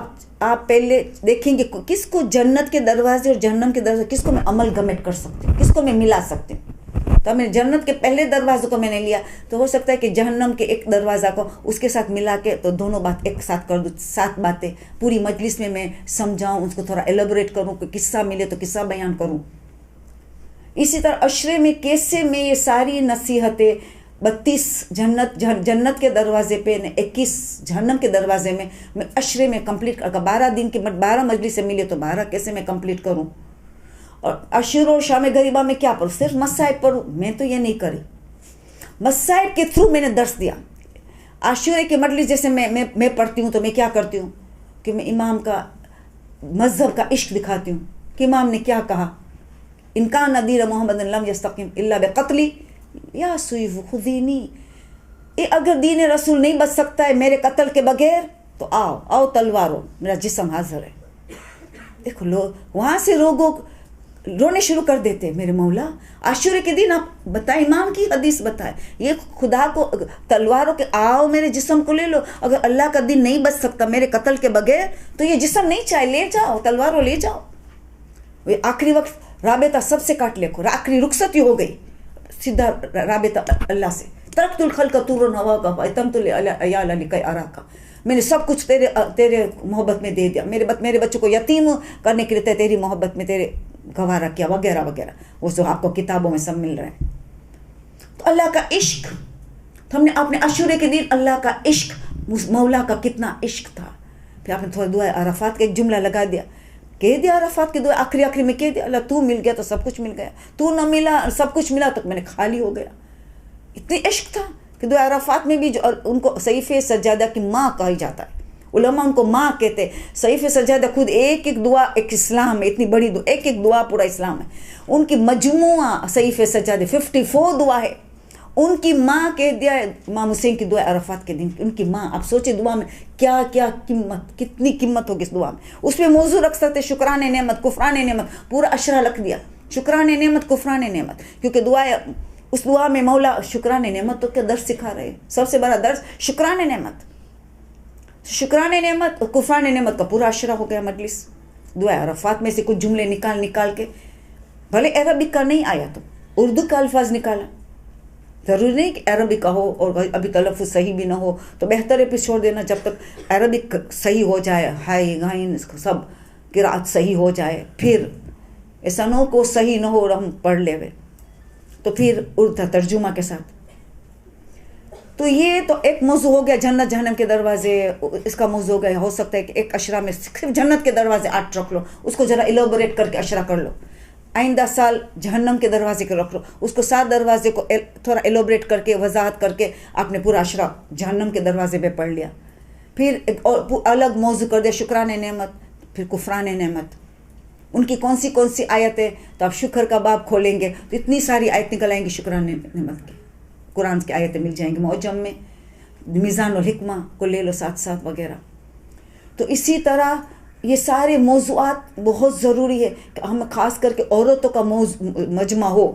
A: آپ پہلے دیکھیں گے کس کو جنت کے دروازے اور جہنم کے دروازے کس کو میں عمل گمٹ کر سکتی ہوں، کس کو میں ملا سکتی ہوں. تو میں جنت کے پہلے دروازے کو میں نے لیا، تو ہو سکتا ہے کہ جہنم کے ایک دروازہ کو اس کے ساتھ ملا کے تو دونوں بات ایک ساتھ کر دوں، 7 باتیں پوری مجلس میں سمجھاؤں، اس کو تھوڑا ایلیبوریٹ کروں، کوئی قصہ ملے تو قصہ بیان کروں. اسی طرح عشرے میں کیسے میں یہ ساری نصیحتیں 32 جنت کے دروازے پہ 21 جہنم کے دروازے میں عشرے میں کمپلیٹ کر 12 دن کے 12 مجلس سے ملے تو 12 کیسے میں کمپلیٹ کروں. اور عشور اور شام غریبہ میں کیا پڑھوں؟ صرف مصائب پڑھوں؟ میں تو یہ نہیں کری. مصائب کے تھرو میں نے درس دیا. عاشورے کے مجلس جیسے میں پڑھتی ہوں تو میں کیا کرتی ہوں کہ میں امام کا مذہب کا عشق دکھاتی ہوں کہ امام نے کیا کہا، ان کان دین محمد لم یستقم الا بقتلی یا سیف خذینی. اگر دین رسول نہیں بچ سکتا ہے میرے قتل کے بغیر تو آؤ تلوارو، میرا جسم حاضر ہے. دیکھو لوگ وہاں سے رونے شروع کر دیتے. میرے مولا عاشورے کے دن آپ بتائیں، امام کی حدیث بتائے، یہ خدا کو تلواروں کے آؤ میرے جسم کو لے لو. اگر اللہ کا دین نہیں بچ سکتا میرے قتل کے بغیر تو یہ جسم نہیں چاہے، لے جاؤ تلواروں لے جاؤ. آخری وقت رابطہ سب سے کاٹ لے، آخری رخصتی ہو گئی، سیدھا رابطہ اللہ سے. ترکت الخلق طورا ہوا کا اتمت العیال لکی اراکا، میں نے سب کچھ تیرے محبت میں دے دیا، میرے بچوں کو یتیم کرنے کے لیے تیری محبت میں تیرے گوارا کیا وغیرہ وغیرہ، وہ جو آپ کو کتابوں میں سب مل رہے ہیں. تو اللہ کا عشق، ہم نے اپنے عاشورے کے دن اللہ کا عشق، مولا کا کتنا عشق تھا. پھر آپ نے تھوڑا دعا عرفات کا ایک جملہ لگا دیا، کہہ دیا عرفات کی دعا آخری میں کہہ دیا، اللہ تو مل گیا تو سب کچھ مل گیا، تو نہ ملا سب کچھ ملا تو میں نے خالی ہو گیا. اتنی عشق تھا کہ دعا عرفات میں بھی جو ان کو صحیفے سجادہ کی ماں کہا جاتا ہے، علماء ان کو ماں کہتے. صحیفے سجادہ خود ایک دعا ایک اسلام ہے، اتنی بڑی دعا، ایک دعا پورا اسلام ہے. ان کی مجموعہ صحیفے سجادہ 54 دعا ہے. ان کی ماں کہہ دیا امام حسین کی دعا عرفات کے دن، ان کی ماں. آپ سوچے دعا میں کیا قیمت، کتنی قیمت ہوگی اس دعا میں. اس میں موضوع رکھ سکتے شکران نعمت کفران نعمت، پورا اشرا لکھ دیا، شکران نعمت کفران نعمت. کیونکہ اس دعا میں مولا شکران نعمت تو کیا درس سکھا رہے ہیں، سب سے بڑا درس شکران نعمت. شکران نعمت اور کفران نعمت کا پورا اشرا ہو گیا مجلس. دعا عرفات میں سے کچھ جملے نکال کے، بھلے عربک کا نہیں آیا تو اردو کا الفاظ نکالا. ضروری نہیں کہ عربی کا ہو اور ابھی تلفظ صحیح بھی نہ ہو تو بہتر ہے پھر چھوڑ دینا جب تک عربک صحیح ہو جائے، ہائی غائن سب قرأت صحیح ہو جائے. پھر ایسا نہ ہو کہ صحیح نہ ہو اور ہم پڑھ لے ہوئے تو پھر اردو ترجمہ کے ساتھ. تو یہ تو ایک موضوع ہو گیا جنت جہنم کے دروازے، اس کا موضوع ہو گیا. ہو سکتا ہے کہ ایک اشرا میں صرف جنت کے دروازے 8 رکھ لو، اس کو ذرا ایلوبریٹ کر کے اشرا کر لو. آئندہ سال جہنم کے دروازے کو رکھ لو، اس کو 7 دروازے کو تھوڑا ایلوبریٹ کر کے وضاحت کر کے آپ نے پورا اشرا جہنم کے دروازے پہ پڑھ لیا. پھر ایک اور الگ موضوع کر دیا شکران نعمت، پھر کفران نعمت. ان کی کون سی آیتیں، تو آپ شکر کا باب کھولیں گے تو اتنی ساری آیت نکل آئیں گی شکران نعمت کی. قرآن کی آیتیں مل جائیں گی معجم میں، میزان الحکمہ کو لے لو ساتھ وغیرہ. تو اسی طرح یہ سارے موضوعات بہت ضروری ہے کہ ہم خاص کر کے عورتوں کا مجمع ہو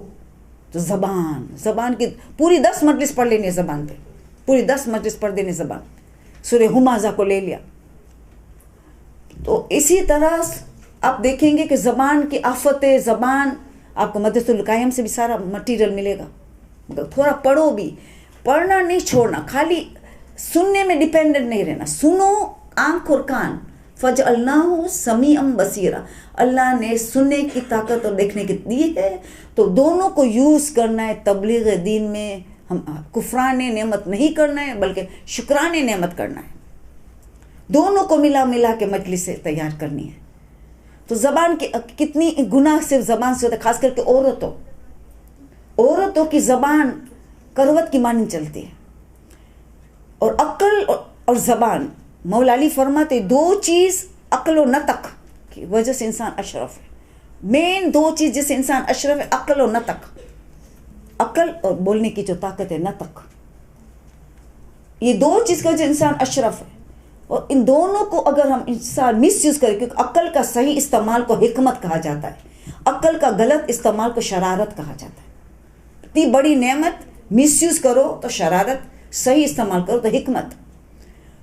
A: تو زبان کی پوری 10 مجلس پڑھ لینی ہے، زبان پہ پوری 10 مجلس پڑھ دینے زبان. سورہ ہمازہ کو لے لیا. تو اسی طرح آپ دیکھیں گے کہ زبان کی آفت زبان، آپ کو مدرسۃ القائم سے بھی سارا مٹیریل ملے گا. تھوڑا پڑھو بھی، پڑھنا نہیں چھوڑنا، خالی سننے میں ڈیپینڈنٹ نہیں رہنا. سنو آنکھ اور کان، فجعلناہ سمیعا بصیرا، اللہ نے سننے کی طاقت اور دیکھنے کی دی ہے تو دونوں کو یوز کرنا ہے تبلیغ دین میں. ہم کفران نعمت نہیں کرنا ہے بلکہ شکران نعمت کرنا ہے. دونوں کو ملا کے مجلس سے تیار کرنی ہے. تو زبان کی کتنی گناہ صرف زبان سے ہوتا ہے، خاص کر کے عورتوں کی زبان کروٹ کی مانند چلتی ہے. اور عقل اور زبان، مولا علی فرماتے 2 چیز عقل و نطق کی وجہ سے انسان اشرف ہے. مین 2 چیز جس سے انسان اشرف ہے، عقل و نطق. عقل اور بولنے کی جو طاقت ہے، نطق، یہ 2 چیز کی وجہ سے انسان اشرف ہے. اور ان دونوں کو اگر ہم انسان مس یوز کریں، کیونکہ عقل کا صحیح استعمال کو حکمت کہا جاتا ہے، عقل کا غلط استعمال کو شرارت کہا جاتا ہے. اتنی بڑی نعمت مس یوز کرو تو شرارت، صحیح استعمال کرو تو حکمت.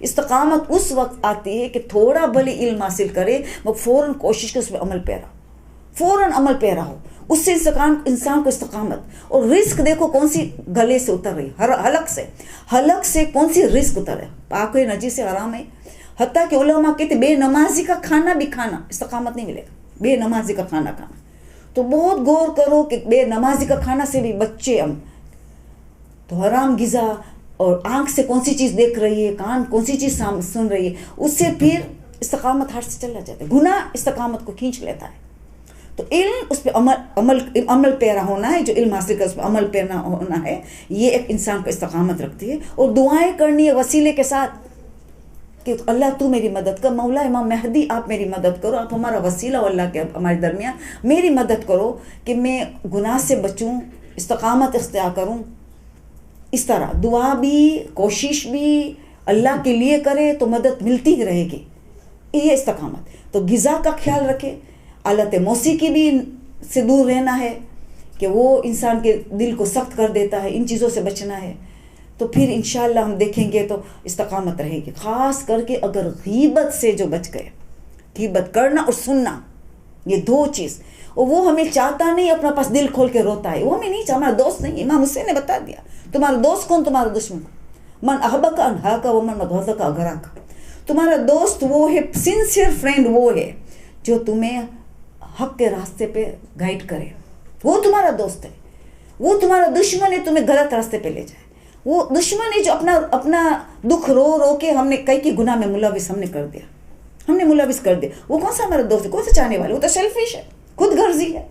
A: استقامت اس وقت آتی ہے کہ تھوڑا بھلے علم حاصل کرے وہ فوراً کوشش کرے اس میں عمل پیرا، فوراً عمل پیرا ہو، اس سے انسان کو استقامت۔ اور رزق دیکھو کون سی گلے سے اتر رہی، حلق سے کون سی رزق اتر ہے، پاک ہے، نجیس سے حرام ہے۔ حتیٰ کہ علماء کہتے بے نمازی کا کھانا بھی کھانا استقامت نہیں ملے گا، بے نمازی کا کھانا کھانا۔ تو بہت غور کرو کہ بے نمازی کا کھانا سے بھی بچے ہم تو حرام غذا، اور آنکھ سے کون سی چیز دیکھ رہی ہے، کان کون سی چیز سن رہی ہے، اس سے پھر استقامت ہاتھ سے چلا جاتا ہے، گناہ استقامت کو کھینچ لیتا ہے۔ تو علم اس پہ عمل پیرا ہونا ہے، جو علم حاصل کر اس پہ عمل پیرا ہونا ہے، یہ ایک انسان کو استقامت رکھتی ہے۔ اور دعائیں کرنی ہے وسیلے کے ساتھ کہ اللہ تو میری مدد کر، مولا امام مہدی آپ میری مدد کرو، آپ ہمارا وسیلہ ہو اللہ کے ہمارے درمیان، میری مدد کرو کہ میں گناہ سے بچوں، استقامت اختیار کروں۔ اس طرح دعا بھی، کوشش بھی اللہ کے لیے کرے تو مدد ملتی ہی رہے گی، یہ استقامت۔ تو غذا کا خیال رکھے، آلت موسیقی بھی سے دور رہنا ہے کہ وہ انسان کے دل کو سخت کر دیتا ہے، ان چیزوں سے بچنا ہے۔ تو پھر انشاءاللہ ہم دیکھیں گے تو استقامت رہے گی، خاص کر کے اگر غیبت سے جو بچ گئے، غیبت کرنا اور سننا، یہ دو چیز، اور وہ ہمیں چاہتا نہیں، اپنا پاس دل کھول کے روتا ہے، وہ ہمیں نہیں چاہتا، ہمارا دوست نہیں۔ امام حسین نے بتا دیا تمہارا دوست کون، تمہارا دشمن کون، من احبک انہاک ومن مغضک اغراک۔ تمہارا دوست وہ ہے، سنسیئر فرینڈ وہ ہے جو تمہیں حق کے راستے پہ گائیڈ کرے، وہ تمہارا دوست ہے۔ وہ تمہارا دشمن ہے، تمہیں غلط راستے پہ لے جائے۔ وہ دشمن ہے جو اپنا دکھ رو رو کے ہم نے کئی کی گناہ میں ملوث ہم نے کر دیا، ہم نے ملوث کر دیا۔ وہ کون سا ہمارا دوست ہے، کون سا چاہنے والا، وہ تو سیلفش ہے، خود غرضی ہے،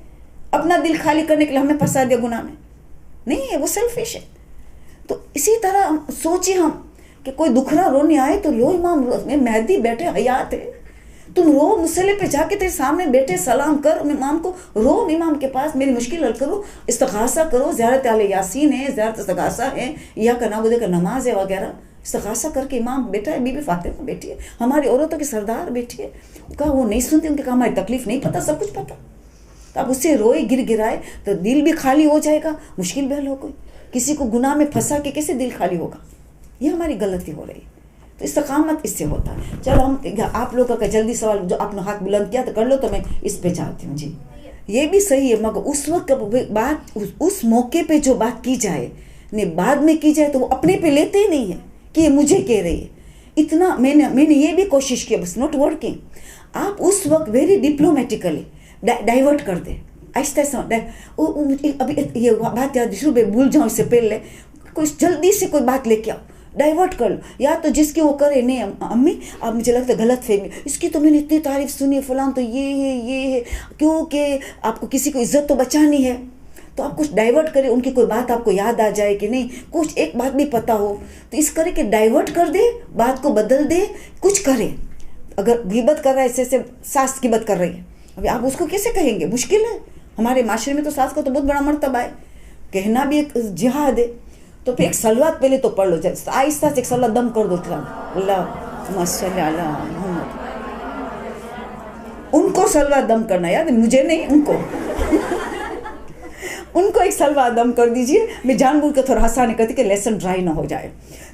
A: اپنا دل خالی کرنے کے لیے ہمیں پھنسا دیا گناہ میں، نہیں ہے، وہ سیلفش ہے۔ تو اسی طرح سوچیں ہم کہ کوئی دکھرا رونے آئے تو لو، امام مہدی بیٹھے حیات ہے، تم رو، مصلی پہ جا کے تیرے سامنے بیٹھے سلام کر امام کو، رو امام کے پاس، میری مشکل حل کرو، استغاثہ کرو، زیارت آل یاسین ہے، زیارت استغاثہ ہے، یا کا نعبد کا نماز ہے وغیرہ، استغاثہ کر کے امام بیٹھا ہے، بی بی فاطمہ بیٹھی ہے، ہماری عورتوں کی سردار بیٹھی ہے، کہا وہ نہیں سنتے، ان کے کہا ہماری تکلیف نہیں پتہ، سب کچھ پتہ۔ تو اب اس سے روئے گر گرائے تو دل بھی خالی ہو جائے گا، مشکل بھی حل ہو گئی۔ کسی کو گناہ میں پھنسا کے کیسے دل خالی ہوگا، یہ ہماری غلطی ہو رہی ہے۔ تو استقامت اس سے ہوتا ہے۔ چلو ہم آپ لوگوں کا جلدی سوال جو آپ نے ہاتھ بلند کیا تو کر لو، تو میں اس پہ جاتی ہوں۔ جی یہ بھی صحیح ہے، مگر اس وقت بات، اس موقع پہ جو بات کی جائے نہیں، بعد میں کی جائے تو وہ اپنے پہ لیتے ہی نہیں ہے کہ یہ مجھے کہہ رہی ہے۔ اتنا میں نے یہ بھی کوشش کی، بس نوٹ ورکنگ۔ آپ اس وقت ویری ڈپلومیٹیکلی ڈائیورٹ کر دیں، آہستہ آہستہ۔ ابھی یہ بات یاد شروع میں بھول جاؤں، اس سے پہلے کوئی جلدی سے کوئی بات لے کے آؤ، ڈائیورٹ کر لو، یا تو جس کی وہ کرے، نہیں امی اب مجھے لگتا ہے غلط فہمی، اس کی تو میں نے اتنی تعریف سنی، فلاں تو یہ ہے، کیونکہ آپ کو کسی کو عزت تو بچانی ہے، تو آپ کچھ ڈائیورٹ کرے، ان کی کوئی بات آپ کو یاد آ جائے کہ نہیں، کچھ ایک بات بھی پتہ ہو تو اس کرے کہ ڈائیورٹ کر دے، بات کو بدل دے، کچھ کرے۔ اگر غیبت کر رہا ہے، ایسے ساس غیبت کر رہی ہے، ابھی آپ اس کو کیسے کہیں گے، مشکل ہے۔ ہمارے معاشرے میں تو ساس کا تو بہت بڑا مرتبہ ہے، کہنا بھی ایک جہاد ہے۔ تو پھر ایک صلوات پہلے تو پڑھ لو، آہستہ سے ایک صلوات دم کر دو، اللہم صلی علی محمد۔ ان کو صلوات دم کرنا یاد ہے، مجھے نہیں، ان کو ان کو ایک صلوات دم کر دیجئے۔ میں جان بوجھ کے تھوڑا ہنسانے کرتی کہ لیسن ڈرائی نہ ہو جائے،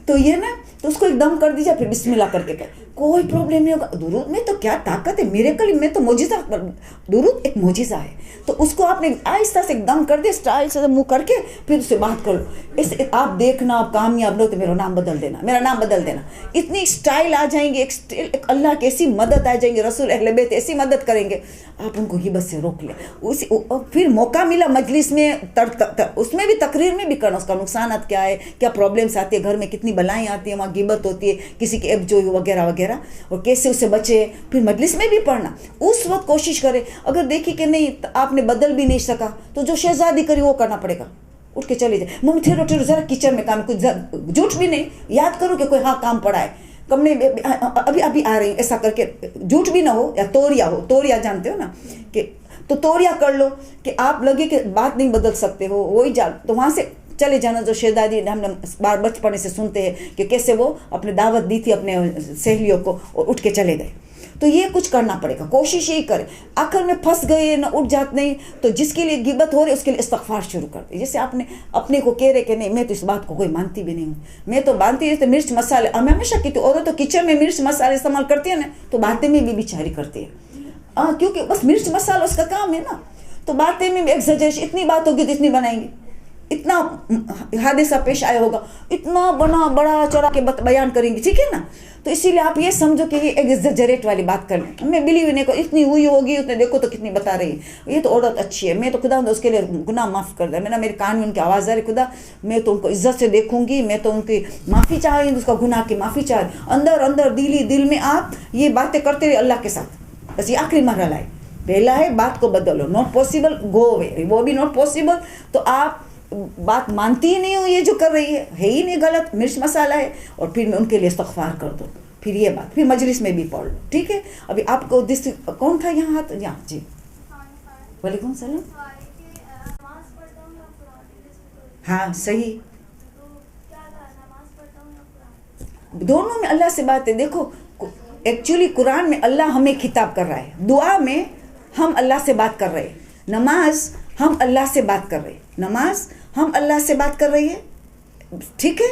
A: تو یہ نا، تو اس کو ایک دم کر دیجئے، پھر بسم اللہ کر کے کہے، کوئی پرابلم نہیں ہوگا۔ درود میں تو کیا طاقت ہے، میریکل میں تو معجزہ، درود ایک معجزہ ہے۔ تو اس کو آپ نے آہستہ سے ایک دم کر دے، اسٹائل سے منہ کر کے پھر اس سے بات کرو۔ اس آپ دیکھنا، آپ کامیاب لو تو میرا نام بدل دینا، میرا نام بدل دینا۔ اتنی اسٹائل آ جائیں گے، ایک اللہ کی ایسی مدد آ جائیں گے، رسول اہل بیت ایسی مدد کریں گے، آپ ان کو غیبت سے روک لیں۔ پھر موقع ملا مجلس میں، اس میں بھی تقریر میں بھی کرنا، اس کا نقصانات کیا ہے، کیا پرابلمس آتی ہے گھر میں، کتنی بلائیں آتی ہیں، وہاں غیبت ہوتی ہے، کسی کی ایب جوئی وغیرہ وغیرہ، اور کیسے اسے بچے۔ پھر مجلس میں بھی پڑھنا، اس وقت کوشش کرے، اگر دیکھی کہ نہیں آپ نے بدل بھی نہیں سکا تو جو شہزادی کری وہ کرنا پڑے گا، اٹھ کے چلے جائے، ممی ٹھہرو ٹھہرو ذرا کچن میں کام، کچھ جھوٹ بھی نہیں، یاد کرو کہ کوئی ہاں کام پڑا ہے، کمرے میں ابھی آ رہی ہیں، ایسا کر کے جھوٹ بھی نہ ہو، یا توریا ہو، توریا جانتے ہو نا، کہ تو توریا کر لو کہ آپ لگے کہ بات نہیں بدل سکتے ہو، وہی جا تو وہاں سے چلے جانا۔ جو شہزادی ہم نے بار بچپنے سے سنتے ہیں کہ کیسے وہ اپنے دعوت دی تھی اپنے سہیلیوں کو اور اٹھ کے چلے گئے۔ تو یہ کچھ کرنا پڑے گا, کوشش یہی کرے. آخر میں پھنس گئے نہ اٹھ جات نہیں, تو جس کے لیے غیبت ہو رہی ہے اس کے لیے استغفار شروع کر دے. جیسے آپ نے اپنے کو کہہ رہے کہ نہیں میں تو اس بات کو کوئی مانتی بھی نہیں ہوں, میں تو مانتی جیسے مرچ مسالے, میں ہمیشہ کہتی ہوں عورت تو کچن میں مرچ مسالے استعمال کرتی ہے نا, تو باتیں میں بھی بیچاری کرتی ہے, کیونکہ بس مرچ مسالہ اس کا کام ہے نا. تو باتیں میں ایگزیجریشن, اتنی بات ہوگی تو اتنی بنائیں گے, اتنا حادثہ پیش آیا ہوگا اتنا بڑا چڑھا کے بیان کریں گے, ٹھیک ہے نا. تو اسی لیے آپ یہ سمجھو کہ یہ ایگزیجریٹ والی بات کر لیں. میں بلیو نہیں کروں اتنی ہوئی ہوگی, اتنے دیکھو تو کتنی بتا رہی ہے, یہ تو عورت اچھی ہے, میں تو خدا اس کے لیے گناہ معاف کر دیا. میں نا میرے کان میں ان کی آواز آ رہی, خدا میں تو ان کو عزت سے دیکھوں گی, میں تو ان کی معافی چاہ رہی ہوں, اس کا گناہ کی معافی چاہ رہی ہوں. اندر دل میں آپ یہ باتیں کرتے رہے اللہ کے ساتھ. بس یہ آخری مرحلہ ہے. پہلا ہے بات کو بدلو, ناٹ پاسبل گو اوے, وہ بھی ناٹ پاسبل تو آپ بات مانتی ہی نہیں ہو, یہ جو کر رہی ہے ہی نہیں, غلط مرچ مسالہ ہے. اور پھر میں ان کے لیے استغفار کر دو, پھر یہ بات پھر مجلس میں بھی پڑھ لو, ٹھیک ہے. ابھی آپ کو کون تھا یہاں ہاتھ, یہاں جی وعلیکم السلام. ہاں صحیح, دونوں میں اللہ سے بات ہے. دیکھو ایکچولی قرآن میں اللہ ہمیں خطاب کر رہا ہے, دعا میں ہم اللہ سے بات کر رہے ہیں, نماز ہم اللہ سے بات کر رہے ہیں, نماز ہم اللہ سے بات کر رہی ہے, ٹھیک ہے.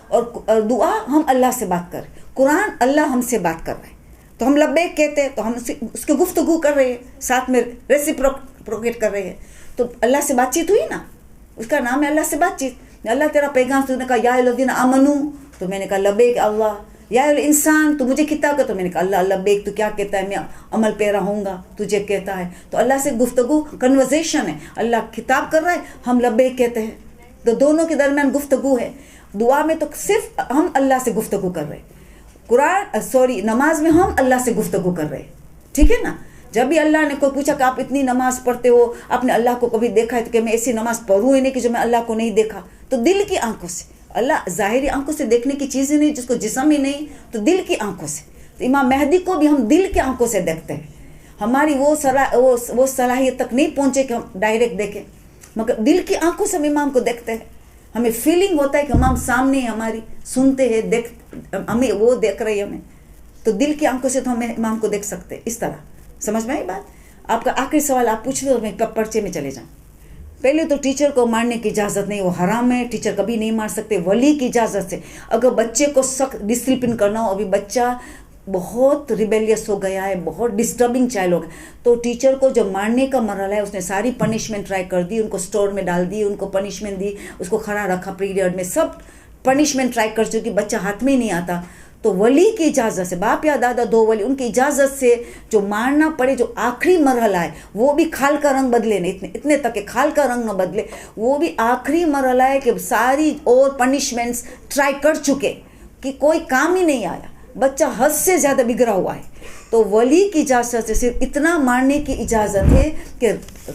A: اور دعا ہم اللہ سے بات کر رہے ہیں, قرآن اللہ ہم سے بات کر رہے ہیں. تو ہم لبیک کہتے ہیں تو ہم اس کی گفتگو کر رہے ہیں, ساتھ میں ریسیپروکیٹ کر رہے ہیں. تو اللہ سے بات چیت ہوئی نا, اس کا نام ہے اللہ سے بات چیت. اللہ تیرا پیغام, تو نے کہا یا الذین آمنو, تو میں نے کہا لبیک اللہ. یا انسان تو مجھے خطاب کر, تو میں نے کہا اللہ لبیک, تو کیا کہتا ہے, میں عمل پیرا ہوں گا تجھے کہتا ہے. تو اللہ سے گفتگو کنورزیشن ہے, اللہ خطاب کر رہا ہے, ہم لبیک کہتے ہیں. تو دونوں کے درمیان گفتگو ہے. دعا میں تو صرف ہم اللہ سے گفتگو کر رہے ہیں, نماز میں ہم اللہ سے گفتگو کر رہے ہیں, ٹھیک ہے نا. جب بھی اللہ نے کوئی پوچھا کہ آپ اتنی نماز پڑھتے ہو, آپ نے اللہ کو کبھی دیکھا ہے, تو کہ میں ایسی نماز پڑھوں ہی نہیں کہ جو میں اللہ کو نہیں دیکھا. تو دل کی آنکھوں سے, اللہ ظاہری آنکھوں سے دیکھنے کی چیز ہی نہیں, جس کو جسم ہی نہیں, تو دل کی آنکھوں سے. تو امام مہدی کو بھی ہم دل کی آنکھوں سے دیکھتے ہیں. ہماری وہ صلاحیت تک نہیں پہنچے کہ ہم ڈائریکٹ دیکھیں, مگر دل کی آنکھوں سے ہم امام کو دیکھتے ہیں. ہمیں فیلنگ ہوتا ہے کہ امام سامنے ہماری سنتے ہیں, ہمیں وہ دیکھ رہے ہیں ہمیں. تو دل کی آنکھوں سے تو ہم امام کو دیکھ سکتے ہیں. اس طرح سمجھ میں آئی بات. آپ کا آخری سوال آپ پوچھ لو, میں پرچے میں چلے جاؤں. پہلے تو ٹیچر کو مارنے کی اجازت نہیں, وہ حرام ہے, ٹیچر کبھی نہیں مار سکتے, ولی کی اجازت سے. اگر بچے کو سخت ڈسپلن کرنا ہو, ابھی بچہ بہت ریبیلیس ہو گیا ہے, بہت ڈسٹربنگ چائلڈ ہو گیا, تو ٹیچر کو جب مارنے کا مرحلہ ہے, اس نے ساری پنشمنٹ ٹرائی کر دی, ان کو اسٹور میں ڈال دی, ان کو پنشمنٹ دی, اس کو کھڑا رکھا پیریڈ میں, سب پنشمنٹ ٹرائی کر چکی, بچہ ہاتھ میں ہی نہیں آتا, تو ولی کی اجازت سے, باپ یا دادا دو ولی, ان کی اجازت سے جو مارنا پڑے, جو آخری مرحلہ ہے, وہ بھی کھال کا رنگ بدلے نہیں, اتنے تک کہ کھال کا رنگ نہ بدلے, وہ بھی آخری مرحلہ ہے کہ ساری اور پنشمنٹس ٹرائی کر چکے کہ کوئی کام ہی نہیں آیا, بچہ حد سے زیادہ بگڑا ہوا ہے. تو ولی کی اجازت سے صرف اتنا مارنے کی اجازت ہے کہ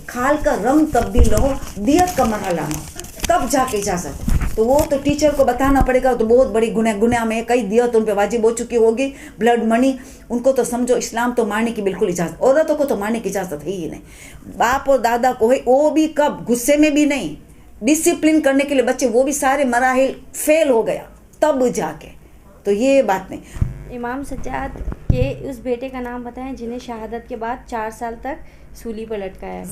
A: کھال کا رنگ تبدیل ہو, دیت کا مرحلہ ہو, تب جا کے اجازت ہے. تو وہ تو ٹیچر کو بتانا پڑے گا, تو بہت بڑی گناہ میں کئی دیت ان پہ واجب ہو چکی ہوگی, بلڈ منی, ان کو تو سمجھو اسلام تو مارنے کی بالکل اجازت, عورتوں کو تو مارنے کی اجازت ہے ہی نہیں. باپ اور دادا کو ہے, وہ بھی کب, غصے میں بھی نہیں, ڈسپلن کرنے کے لیے بچے, وہ بھی سارے مراحل فیل ہو گیا تب جا کے. تو یہ بات نہیں.
B: امام سجاد کے اس بیٹے کا نام بتائیں جنہیں شہادت کے بعد 4 سال تک سولی پر لٹکایا.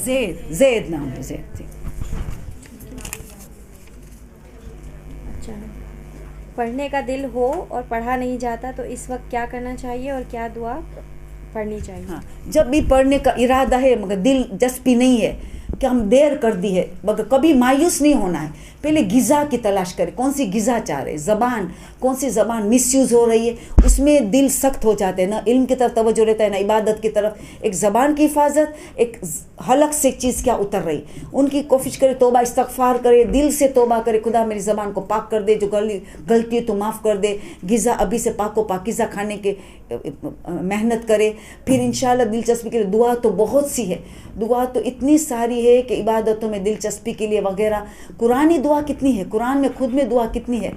A: زید نام ہے, زید.
B: اچھا, پڑھنے کا دل ہو اور پڑھا نہیں جاتا تو اس وقت کیا کرنا چاہیے اور کیا دعا پڑھنی چاہیے؟
A: ہاں, جب بھی پڑھنے کا ارادہ ہے مگر دل جذبی نہیں ہے کہ ہم دیر کر دی ہے, مگر کبھی مایوس نہیں ہونا ہے. پہلے غذا کی تلاش کرے, کون سی غذا چاہ رہے, زبان, کون سی زبان مس یوز ہو رہی ہے, اس میں دل سخت ہو جاتے ہیں, نہ علم کی طرف توجہ رہتا ہے نہ عبادت کی طرف. ایک زبان کی حفاظت, ایک حلق سے ایک چیز کیا اتر رہی, ان کی کوشش کرے, توبہ استغفار کرے, دل سے توبہ کرے, خدا میری زبان کو پاک کر دے, جو غلطی ہے تو معاف کر دے. غذا ابھی سے پاک و پاکیزہ کھانے کے محنت کرے. پھر انشاءاللہ دلچسپی کے لیے دعا تو بہت سی ہے, دعا تو اتنی ساری ہے کہ عبادتوں میں دلچسپی کے لیے وغیرہ. قرآنی دعا کتنی ہے, قرآن میں خود میں دعا کتنی ہے,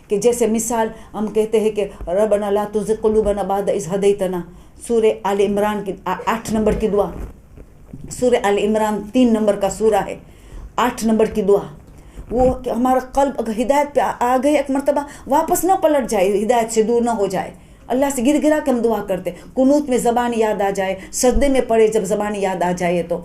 A: کہ جیسے مثال ہم کہتے ہیں کہ ربنا لا تزغ قلوبنا بعد اذ ہدیتنا, سورہ آل عمران کی 8 نمبر کی دعا. سورہ آل عمران 3 نمبر کا سورہ ہے, 8 نمبر کی دعا. وہ کہ ہمارا قلب اگر ہدایت پہ آ گئے, ایک مرتبہ واپس نہ پلٹ جائے, ہدایت سے دور نہ ہو جائے. اللہ سے گر گرا کے ہم دعا کرتے. قنوت میں زبان یاد آ جائے, سجدے میں پڑھے جب زبان یاد آ جائے تو,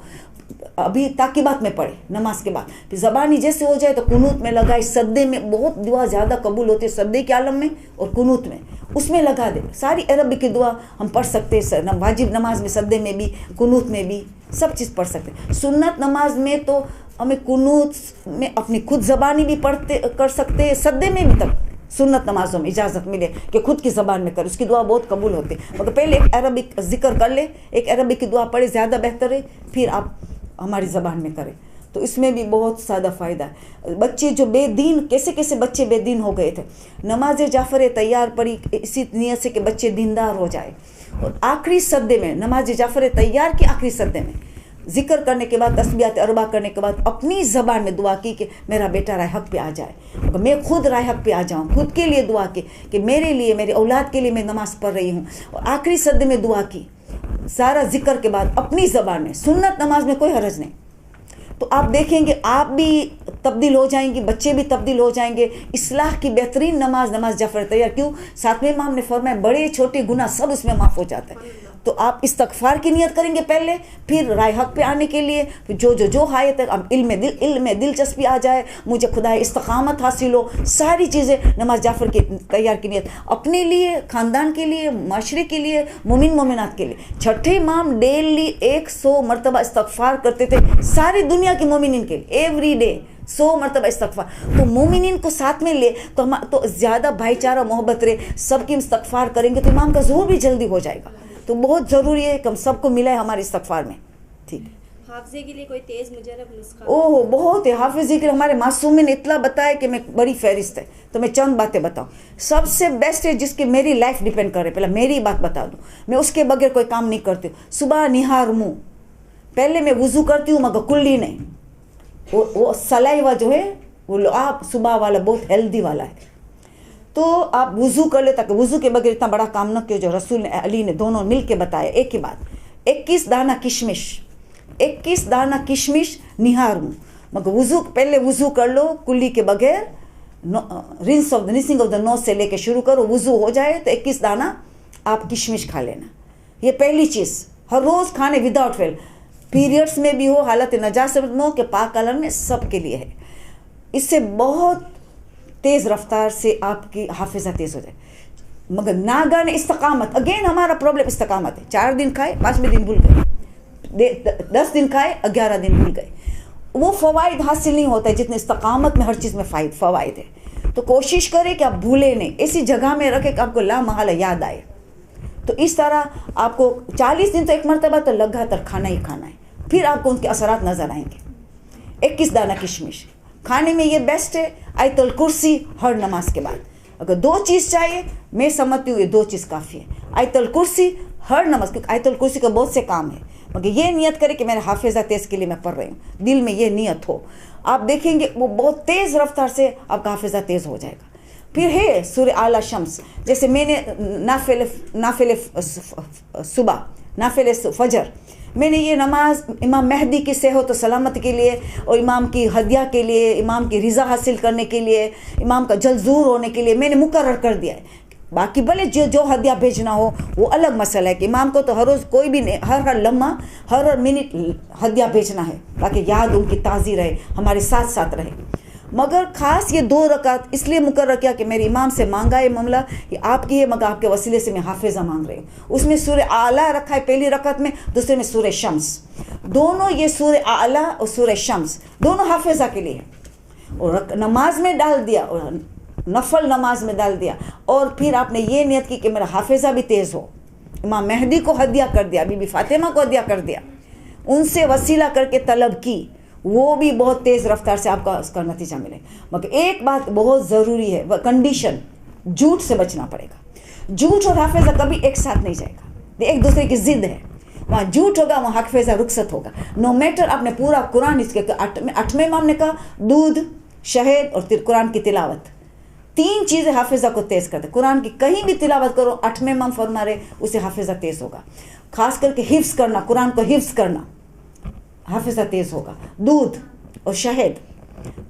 A: ابھی تاکیبات میں پڑھے نماز کے بعد, پھر زبانی جیسے ہو جائے تو قنوت میں لگائے. سجدے میں بہت دعا زیادہ قبول ہوتی ہے, سجدے کے عالم میں اور قنوت میں, اس میں لگا دے. ساری عربی کی دعا ہم پڑھ سکتے ہیں, واجب نماز میں سجدے میں بھی قنوت میں بھی سب چیز پڑھ سکتے ہیں. سنت نماز میں تو ہمیں قنوت میں اپنی خود زبانی بھی پڑھتے کر سکتے ہیں, سجدے میں بھی تک سنت نمازوں میں اجازت ملے کہ خود کی زبان میں کرے, اس کی دعا بہت قبول ہوتی ہے. مگر پہلے ایک عربک ذکر کر لے, ایک عربک کی دعا پڑھے, زیادہ بہتر ہے, پھر آپ ہماری زبان میں کریں. تو اس میں بھی بہت زیادہ فائدہ ہے. بچے جو بے دین, کیسے کیسے بچے بے دین ہو گئے تھے, نماز جعفر تیار پڑھی اسی نیت سے کہ بچے دیندار ہو جائے. اور آخری سجدے میں, نماز جعفر تیار کے آخری سجدے میں ذکر کرنے کے بعد, تسبیحات اربع کرنے کے بعد اپنی زبان میں دعا کی کہ میرا بیٹا رائے حق پہ آ جائے, میں خود رائے حق پہ آ جاؤں. خود کے لیے دعا کی کہ میرے لیے, میرے اولاد کے لیے میں نماز پڑھ رہی ہوں. اور آخری سجدے میں دعا کی سارا ذکر کے بعد اپنی زبان میں. سنت نماز میں کوئی حرج نہیں. تو آپ دیکھیں گے آپ بھی تبدیل ہو جائیں گے, بچے بھی تبدیل ہو جائیں گے. اصلاح کی بہترین نماز جعفر تیار. کیوں؟ ساتویں امام نے فرمایا بڑے چھوٹے گناہ سب اس میں معاف ہو جاتا ہے. تو آپ استغفار کی نیت کریں گے پہلے, پھر رائے حق پہ آنے کے لیے جو آیت ہے, اب علم میں دلچسپی آ جائے, مجھے خدا استقامت حاصل ہو, ساری چیزیں نماز جعفر کی تیار کی نیت, اپنے لیے, خاندان کے لیے, معاشرے کے لیے, مومن مومنات کے لیے. چھٹے امام ڈیلی 100 مرتبہ استغفار کرتے تھے ساری دنیا کے مومنین کے لیے, ایوری ڈے 100 مرتبہ استغفار. تو مومنین کو ساتھ میں لے تو زیادہ بھائی چارہ محبت رہے, سب کی استغفار کریں گے تو امام کا ظہور بھی جلدی ہو جائے گا. تو بہت ضروری ہے کہ ہم سب کو ملا ہے ہمارے استغفار میں. ٹھیک ہے,
B: حافظے کے لیے کوئی تیز مجرب نسخہ؟
A: اوہ بہت ہے. حافظ ذکر ہمارے معصومین نے اتنا بتایا کہ میں بڑی فہرست ہے, تو میں چند باتیں بتاؤں. سب سے بیسٹ ہے جس کی میری لائف ڈیپینڈ کرے, پہلے میری بات بتا دوں, میں اس کے بغیر کوئی کام نہیں کرتی ہوں. صبح نہار منہ, پہلے میں وضو کرتی ہوں مگر کلی نہیں. وہ سلائیوا جو ہے وہ آپ صبح والا بہت ہیلدی والا ہے, تو آپ وضو کر لے, تاکہ وضو کے بغیر اتنا بڑا کام نہ کیوں جو رسول نے علی نے دونوں مل کے بتایا. ایک ہی بات, 21 دانہ کشمش, 21 دانہ کشمش نہار ہوں, مگر وضو پہلے وضو کر لو کلی کے بغیر, رنسنگ آف دا نوز سے لے کے شروع کرو, وضو ہو جائے تو 21 دانہ آپ کشمش کھا لینا. یہ پہلی چیز, ہر روز کھانے وداؤٹ فیل, پیریڈس میں بھی ہو, حالت نجاست میں ہو, کہ پاک عالم میں سب کے لیے ہے. اس سے بہت تیز رفتار سے آپ کی حافظہ تیز ہو جائے. مگر ناگہان استقامت, اگین ہمارا پرابلم استقامت ہے. 4 دن کھائے 5ویں دن بھول گئے, 10 دن کھائے 11 دن بھول گئے. وہ فوائد حاصل نہیں ہوتا ہے جتنے استقامت میں ہر چیز میں فوائد ہے. تو کوشش کرے کہ آپ بھولے نہیں, ایسی جگہ میں رکھے کہ آپ کو لا محالہ یاد آئے. تو اس طرح آپ کو 40 دن تو ایک مرتبہ تو لگاتار کھانا ہی کھانا ہے, پھر آپ کو ان کے اثرات نظر آئیں گے. 21 دانہ کشمش کھانے میں یہ بیسٹ ہے. آیت الکرسی ہر نماز کے بعد, اگر 2 چیز چاہیے میں سمجھتی ہوں یہ 2 چیز کافی ہے. آیت الکرسی ہر نماز, کیونکہ آیت الکرسی کا بہت سے کام ہے, مگر یہ نیت کرے کہ میرا حافظہ تیز کے لیے میں پڑھ رہی ہوں, دل میں یہ نیت ہو, آپ دیکھیں گے وہ بہت تیز رفتار سے آپ کا حافظہ تیز ہو جائے گا. پھر ہے سورہ اعلیٰ شمس, جیسے میں نے نافل صبح, نافل فجر, میں نے یہ نماز امام مہدی کی صحت و سلامت کے لیے, اور امام کی ہدیہ کے لیے, امام کی رضا حاصل کرنے کے لیے, امام کا جلد ظہور ہونے کے لیے میں نے مقرر کر دیا ہے. باقی بھلے جو ہدیہ بھیجنا ہو وہ الگ مسئلہ ہے, کہ امام کو تو ہر روز کوئی بھی نہیں, ہر لمحہ ہر منٹ ہدیہ بھیجنا ہے, تاکہ یاد ان کی تازی رہے, ہمارے ساتھ ساتھ رہے. مگر خاص یہ 2 رکعت اس لیے مقرر کیا کہ میرے امام سے مانگا ہے معاملہ, یہ آپ کی ہے, مگر آپ کے وسیلے سے میں حافظہ مانگ رہی ہوں. اس میں سورہ اعلیٰ رکھا ہے پہلی رکعت میں, دوسرے میں سورہ شمس. دونوں یہ سورہ اعلیٰ اور سورہ شمس دونوں حافظہ کے لیے ہے, اور نماز میں ڈال دیا, اور نفل نماز میں ڈال دیا. اور پھر آپ نے یہ نیت کی کہ میرا حافظہ بھی تیز ہو. امام مہدی کو ہدیہ کر دیا, بی بی فاطمہ کو ہدیہ کر دیا, ان سے وسیلہ کر کے طلب کی, وہ بھی بہت تیز رفتار سے آپ کا اس کا نتیجہ ملے. مگر ایک بات بہت ضروری ہے, وہ کنڈیشن, جھوٹ سے بچنا پڑے گا. جھوٹ اور حافظہ کبھی ایک ساتھ نہیں جائے گا, ایک دوسرے کی ضد ہے. وہاں جھوٹ ہوگا وہاں حافظہ رخصت ہوگا. نو میٹر آپ نے پورا قرآن, اس کے 8ویں امام نے کہا دودھ, شہد اور قرآن کی تلاوت, 3 چیزیں حافظہ کو تیز کرتے. قرآن کی کہیں بھی تلاوت کرو, 8ویں امام فرما رہے, اسے حافظہ تیز ہوگا. خاص کر کے حفظ کرنا, قرآن کو حفظ کرنا, حافظہ تیز ہوگا. دودھ اور شہد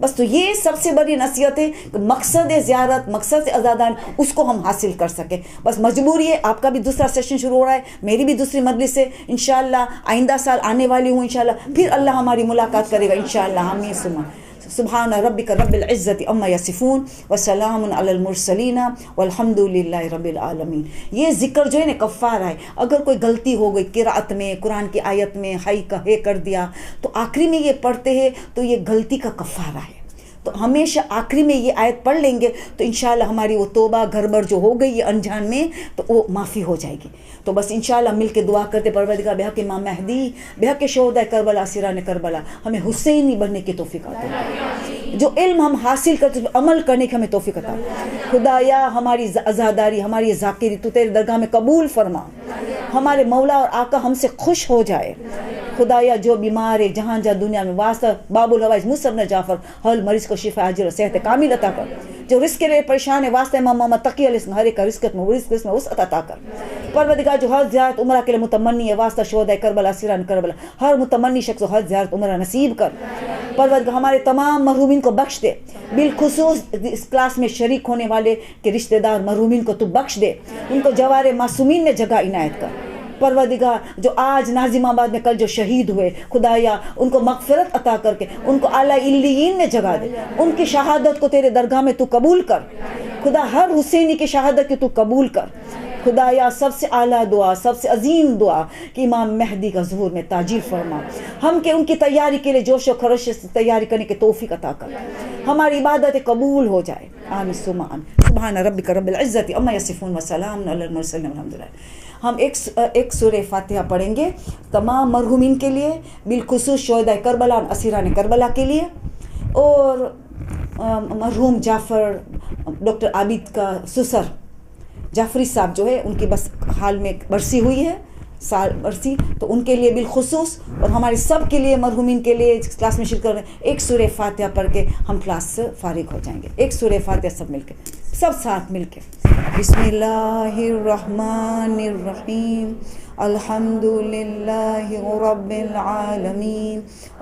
A: بس تو یہ سب سے بڑی نصیحت ہے کہ مقصد زیارت، مقصد سے آزادان، اس کو ہم حاصل کر سکیں. بس مجبوری ہے. آپ کا بھی دوسرا سیشن شروع ہو رہا ہے، میری بھی دوسری مجلس ہے. انشاءاللہ آئندہ سال آنے والی ہوں انشاءاللہ، پھر اللہ ہماری ملاقات کرے گا انشاءاللہ. آمین ثم سبحان ربک رب العزت عما یصفون وسلام علی المرسلین والحمد للہ رب العالمین. یہ ذکر جو ہے نا کفارہ ہے. اگر کوئی غلطی ہو گئی قرأت میں، قرآن کی آیت میں ہائی کا ہے کر دیا، تو آخری میں یہ پڑھتے ہیں تو یہ غلطی کا کفارہ ہے. تو ہمیشہ آخری میں یہ آیت پڑھ لیں گے تو انشاءاللہ ہماری وہ توبہ گھربڑ جو ہو گئی ہے انجان میں تو وہ معافی ہو جائے گی. تو بس انشاءاللہ مل کے دعا کرتے پروردگار بحق امام مہدی، بحق شہداء کربلا، اسیران کربلا، ہمیں حسینی بننے کی توفیق عطا فرما. جو علم ہم حاصل کرتے عمل کرنے کی ہمیں توفیق عطا فرما. خدایا ہماری عزاداری، ہماری ذاکری تو تیرے درگاہ میں قبول فرما. ہمارے مولا اور آقا ہم سے خوش ہو جائے. خدایا جو بیمار ہے جہاں جہاں دنیا میں واسطہ باب الحوائج مصعب بن جعفر، ہر مریض کو شفا عاجل اور صحت کامل عطا کر. جو رزق کے لیے پریشان ہے واسطہ امام محمد تقی علیہ السلام، ہر ایک کا رزق میں وسعت عطا کر. پروردگار جو ہر زیارت عمرہ کے لیے متمنی ہے واسطہ شہداء کربلا، اسیران کربلا، ہر متمنی شخص کو ہر زیارت عمرہ نصیب کر. پروردگار ہمارے تمام محرومین کو بخش دے، بالخصوص اس کلاس میں شریک ہونے والے کے رشتہ دار محرومین کو تو بخش دے، ان کو جوار معصومین میں جگہ عنایت کر. پروردگار جو آج ناظم آباد میں کل جو شہید ہوئے، خدایا ان کو مغفرت عطا کر کے ان کو اعلیٰ علیین میں جگہ دے. ان کی شہادت کو تیرے درگاہ میں تو قبول کر. خدا ہر حسینی کی شہادت کی تو قبول کر. خدایا سب سے اعلیٰ دعا، سب سے عظیم دعا کہ امام مہدی کا ظہور میں تاجیل فرما. ہم کہ ان کی تیاری کے لیے جوش و خروش سے تیاری کرنے کی توفیق عطا کر. ہماری عبادت قبول ہو جائے. آمین ثم آمین. سبحان ربک رب العزت عما یصفون وسلام علی المرسلین والحمد للہ. ہم ایک سورہ فاتحہ پڑھیں گے تمام مرحومین کے لیے، بالخصوص شہداء کربلا اور اسیران کربلا کے لیے، اور مرحوم جعفر ڈاکٹر عابد کا سسر جعفری صاحب جو ہے ان کی بس حال میں برسی ہوئی ہے، سال برسی، تو ان کے لیے بالخصوص اور ہمارے سب کے لیے مرحومین کے لیے کلاس میں شرکت کریں. ایک سورہ فاتحہ پڑھ کے ہم کلاس سے فارغ ہو جائیں گے. ایک سورہ فاتحہ سب مل کے، سب ساتھ مل کے. بسم اللہ الرحمن الرحیم. الحمد للہ رب العالمین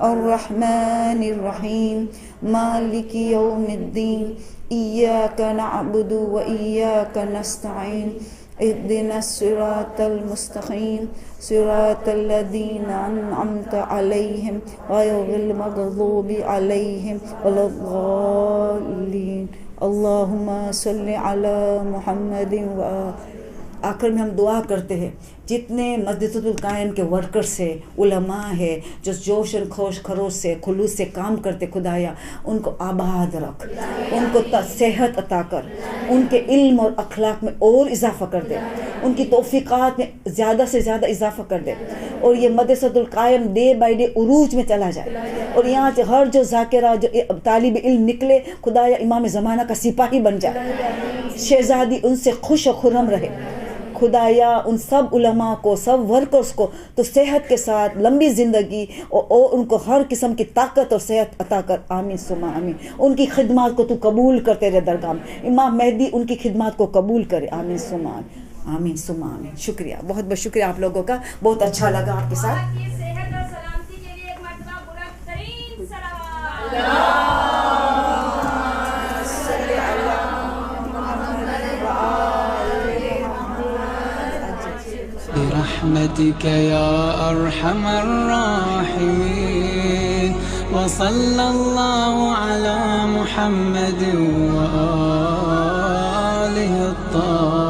A: الرحمن الرحیم مالک یوم الدین ایاک نعبد و ایاک نستعین اهدنا الصراط المستقیم صراط الذین انعمت علیہم غیر المغضوب علیہم ولا الضالین. اللہم صلی علی محمد و. آخر میں ہم دعا کرتے ہیں جتنے مسجد القائم کے ورکرز سے علماء ہے جو جوش و خروش سے خلوص سے کام کرتے، خدایا ان کو آباد رکھ، ان کو صحت عطا کر، ان کے علم اور اخلاق میں اور اضافہ کر دے، ان کی توفیقات میں زیادہ سے زیادہ اضافہ کر دے، اور یہ مدرسۃ القائم ڈے بائی ڈے عروج میں چلا جائے. اور یہاں سے ہر جو ذاکرہ جو طالب علم نکلے خدایا امام زمانہ کا سپاہی بن جائے، شہزادی ان سے خوش و خرم رہے. خدایا ان سب علماء کو، سب ورکرز کو تو صحت کے ساتھ لمبی زندگی اور ان کو ہر قسم کی طاقت اور صحت عطا کر. آمین ثم آمین. ان کی خدمات کو تو قبول کرتے رہے درگاہ میں. امام مہدی ان کی خدمات کو قبول کرے. آمین ثم آمین. آمین ثم آمین. شکریہ، بہت بہت شکریہ آپ لوگوں کا، بہت اچھا لگا آپ کے ساتھ.
C: صحت اور سلامتی کے لیے ایک مرتبہ بلند ترین صلوات.
D: برحمتك يا أرحم الراحمين وصلى الله على محمد وآله الطاهرين.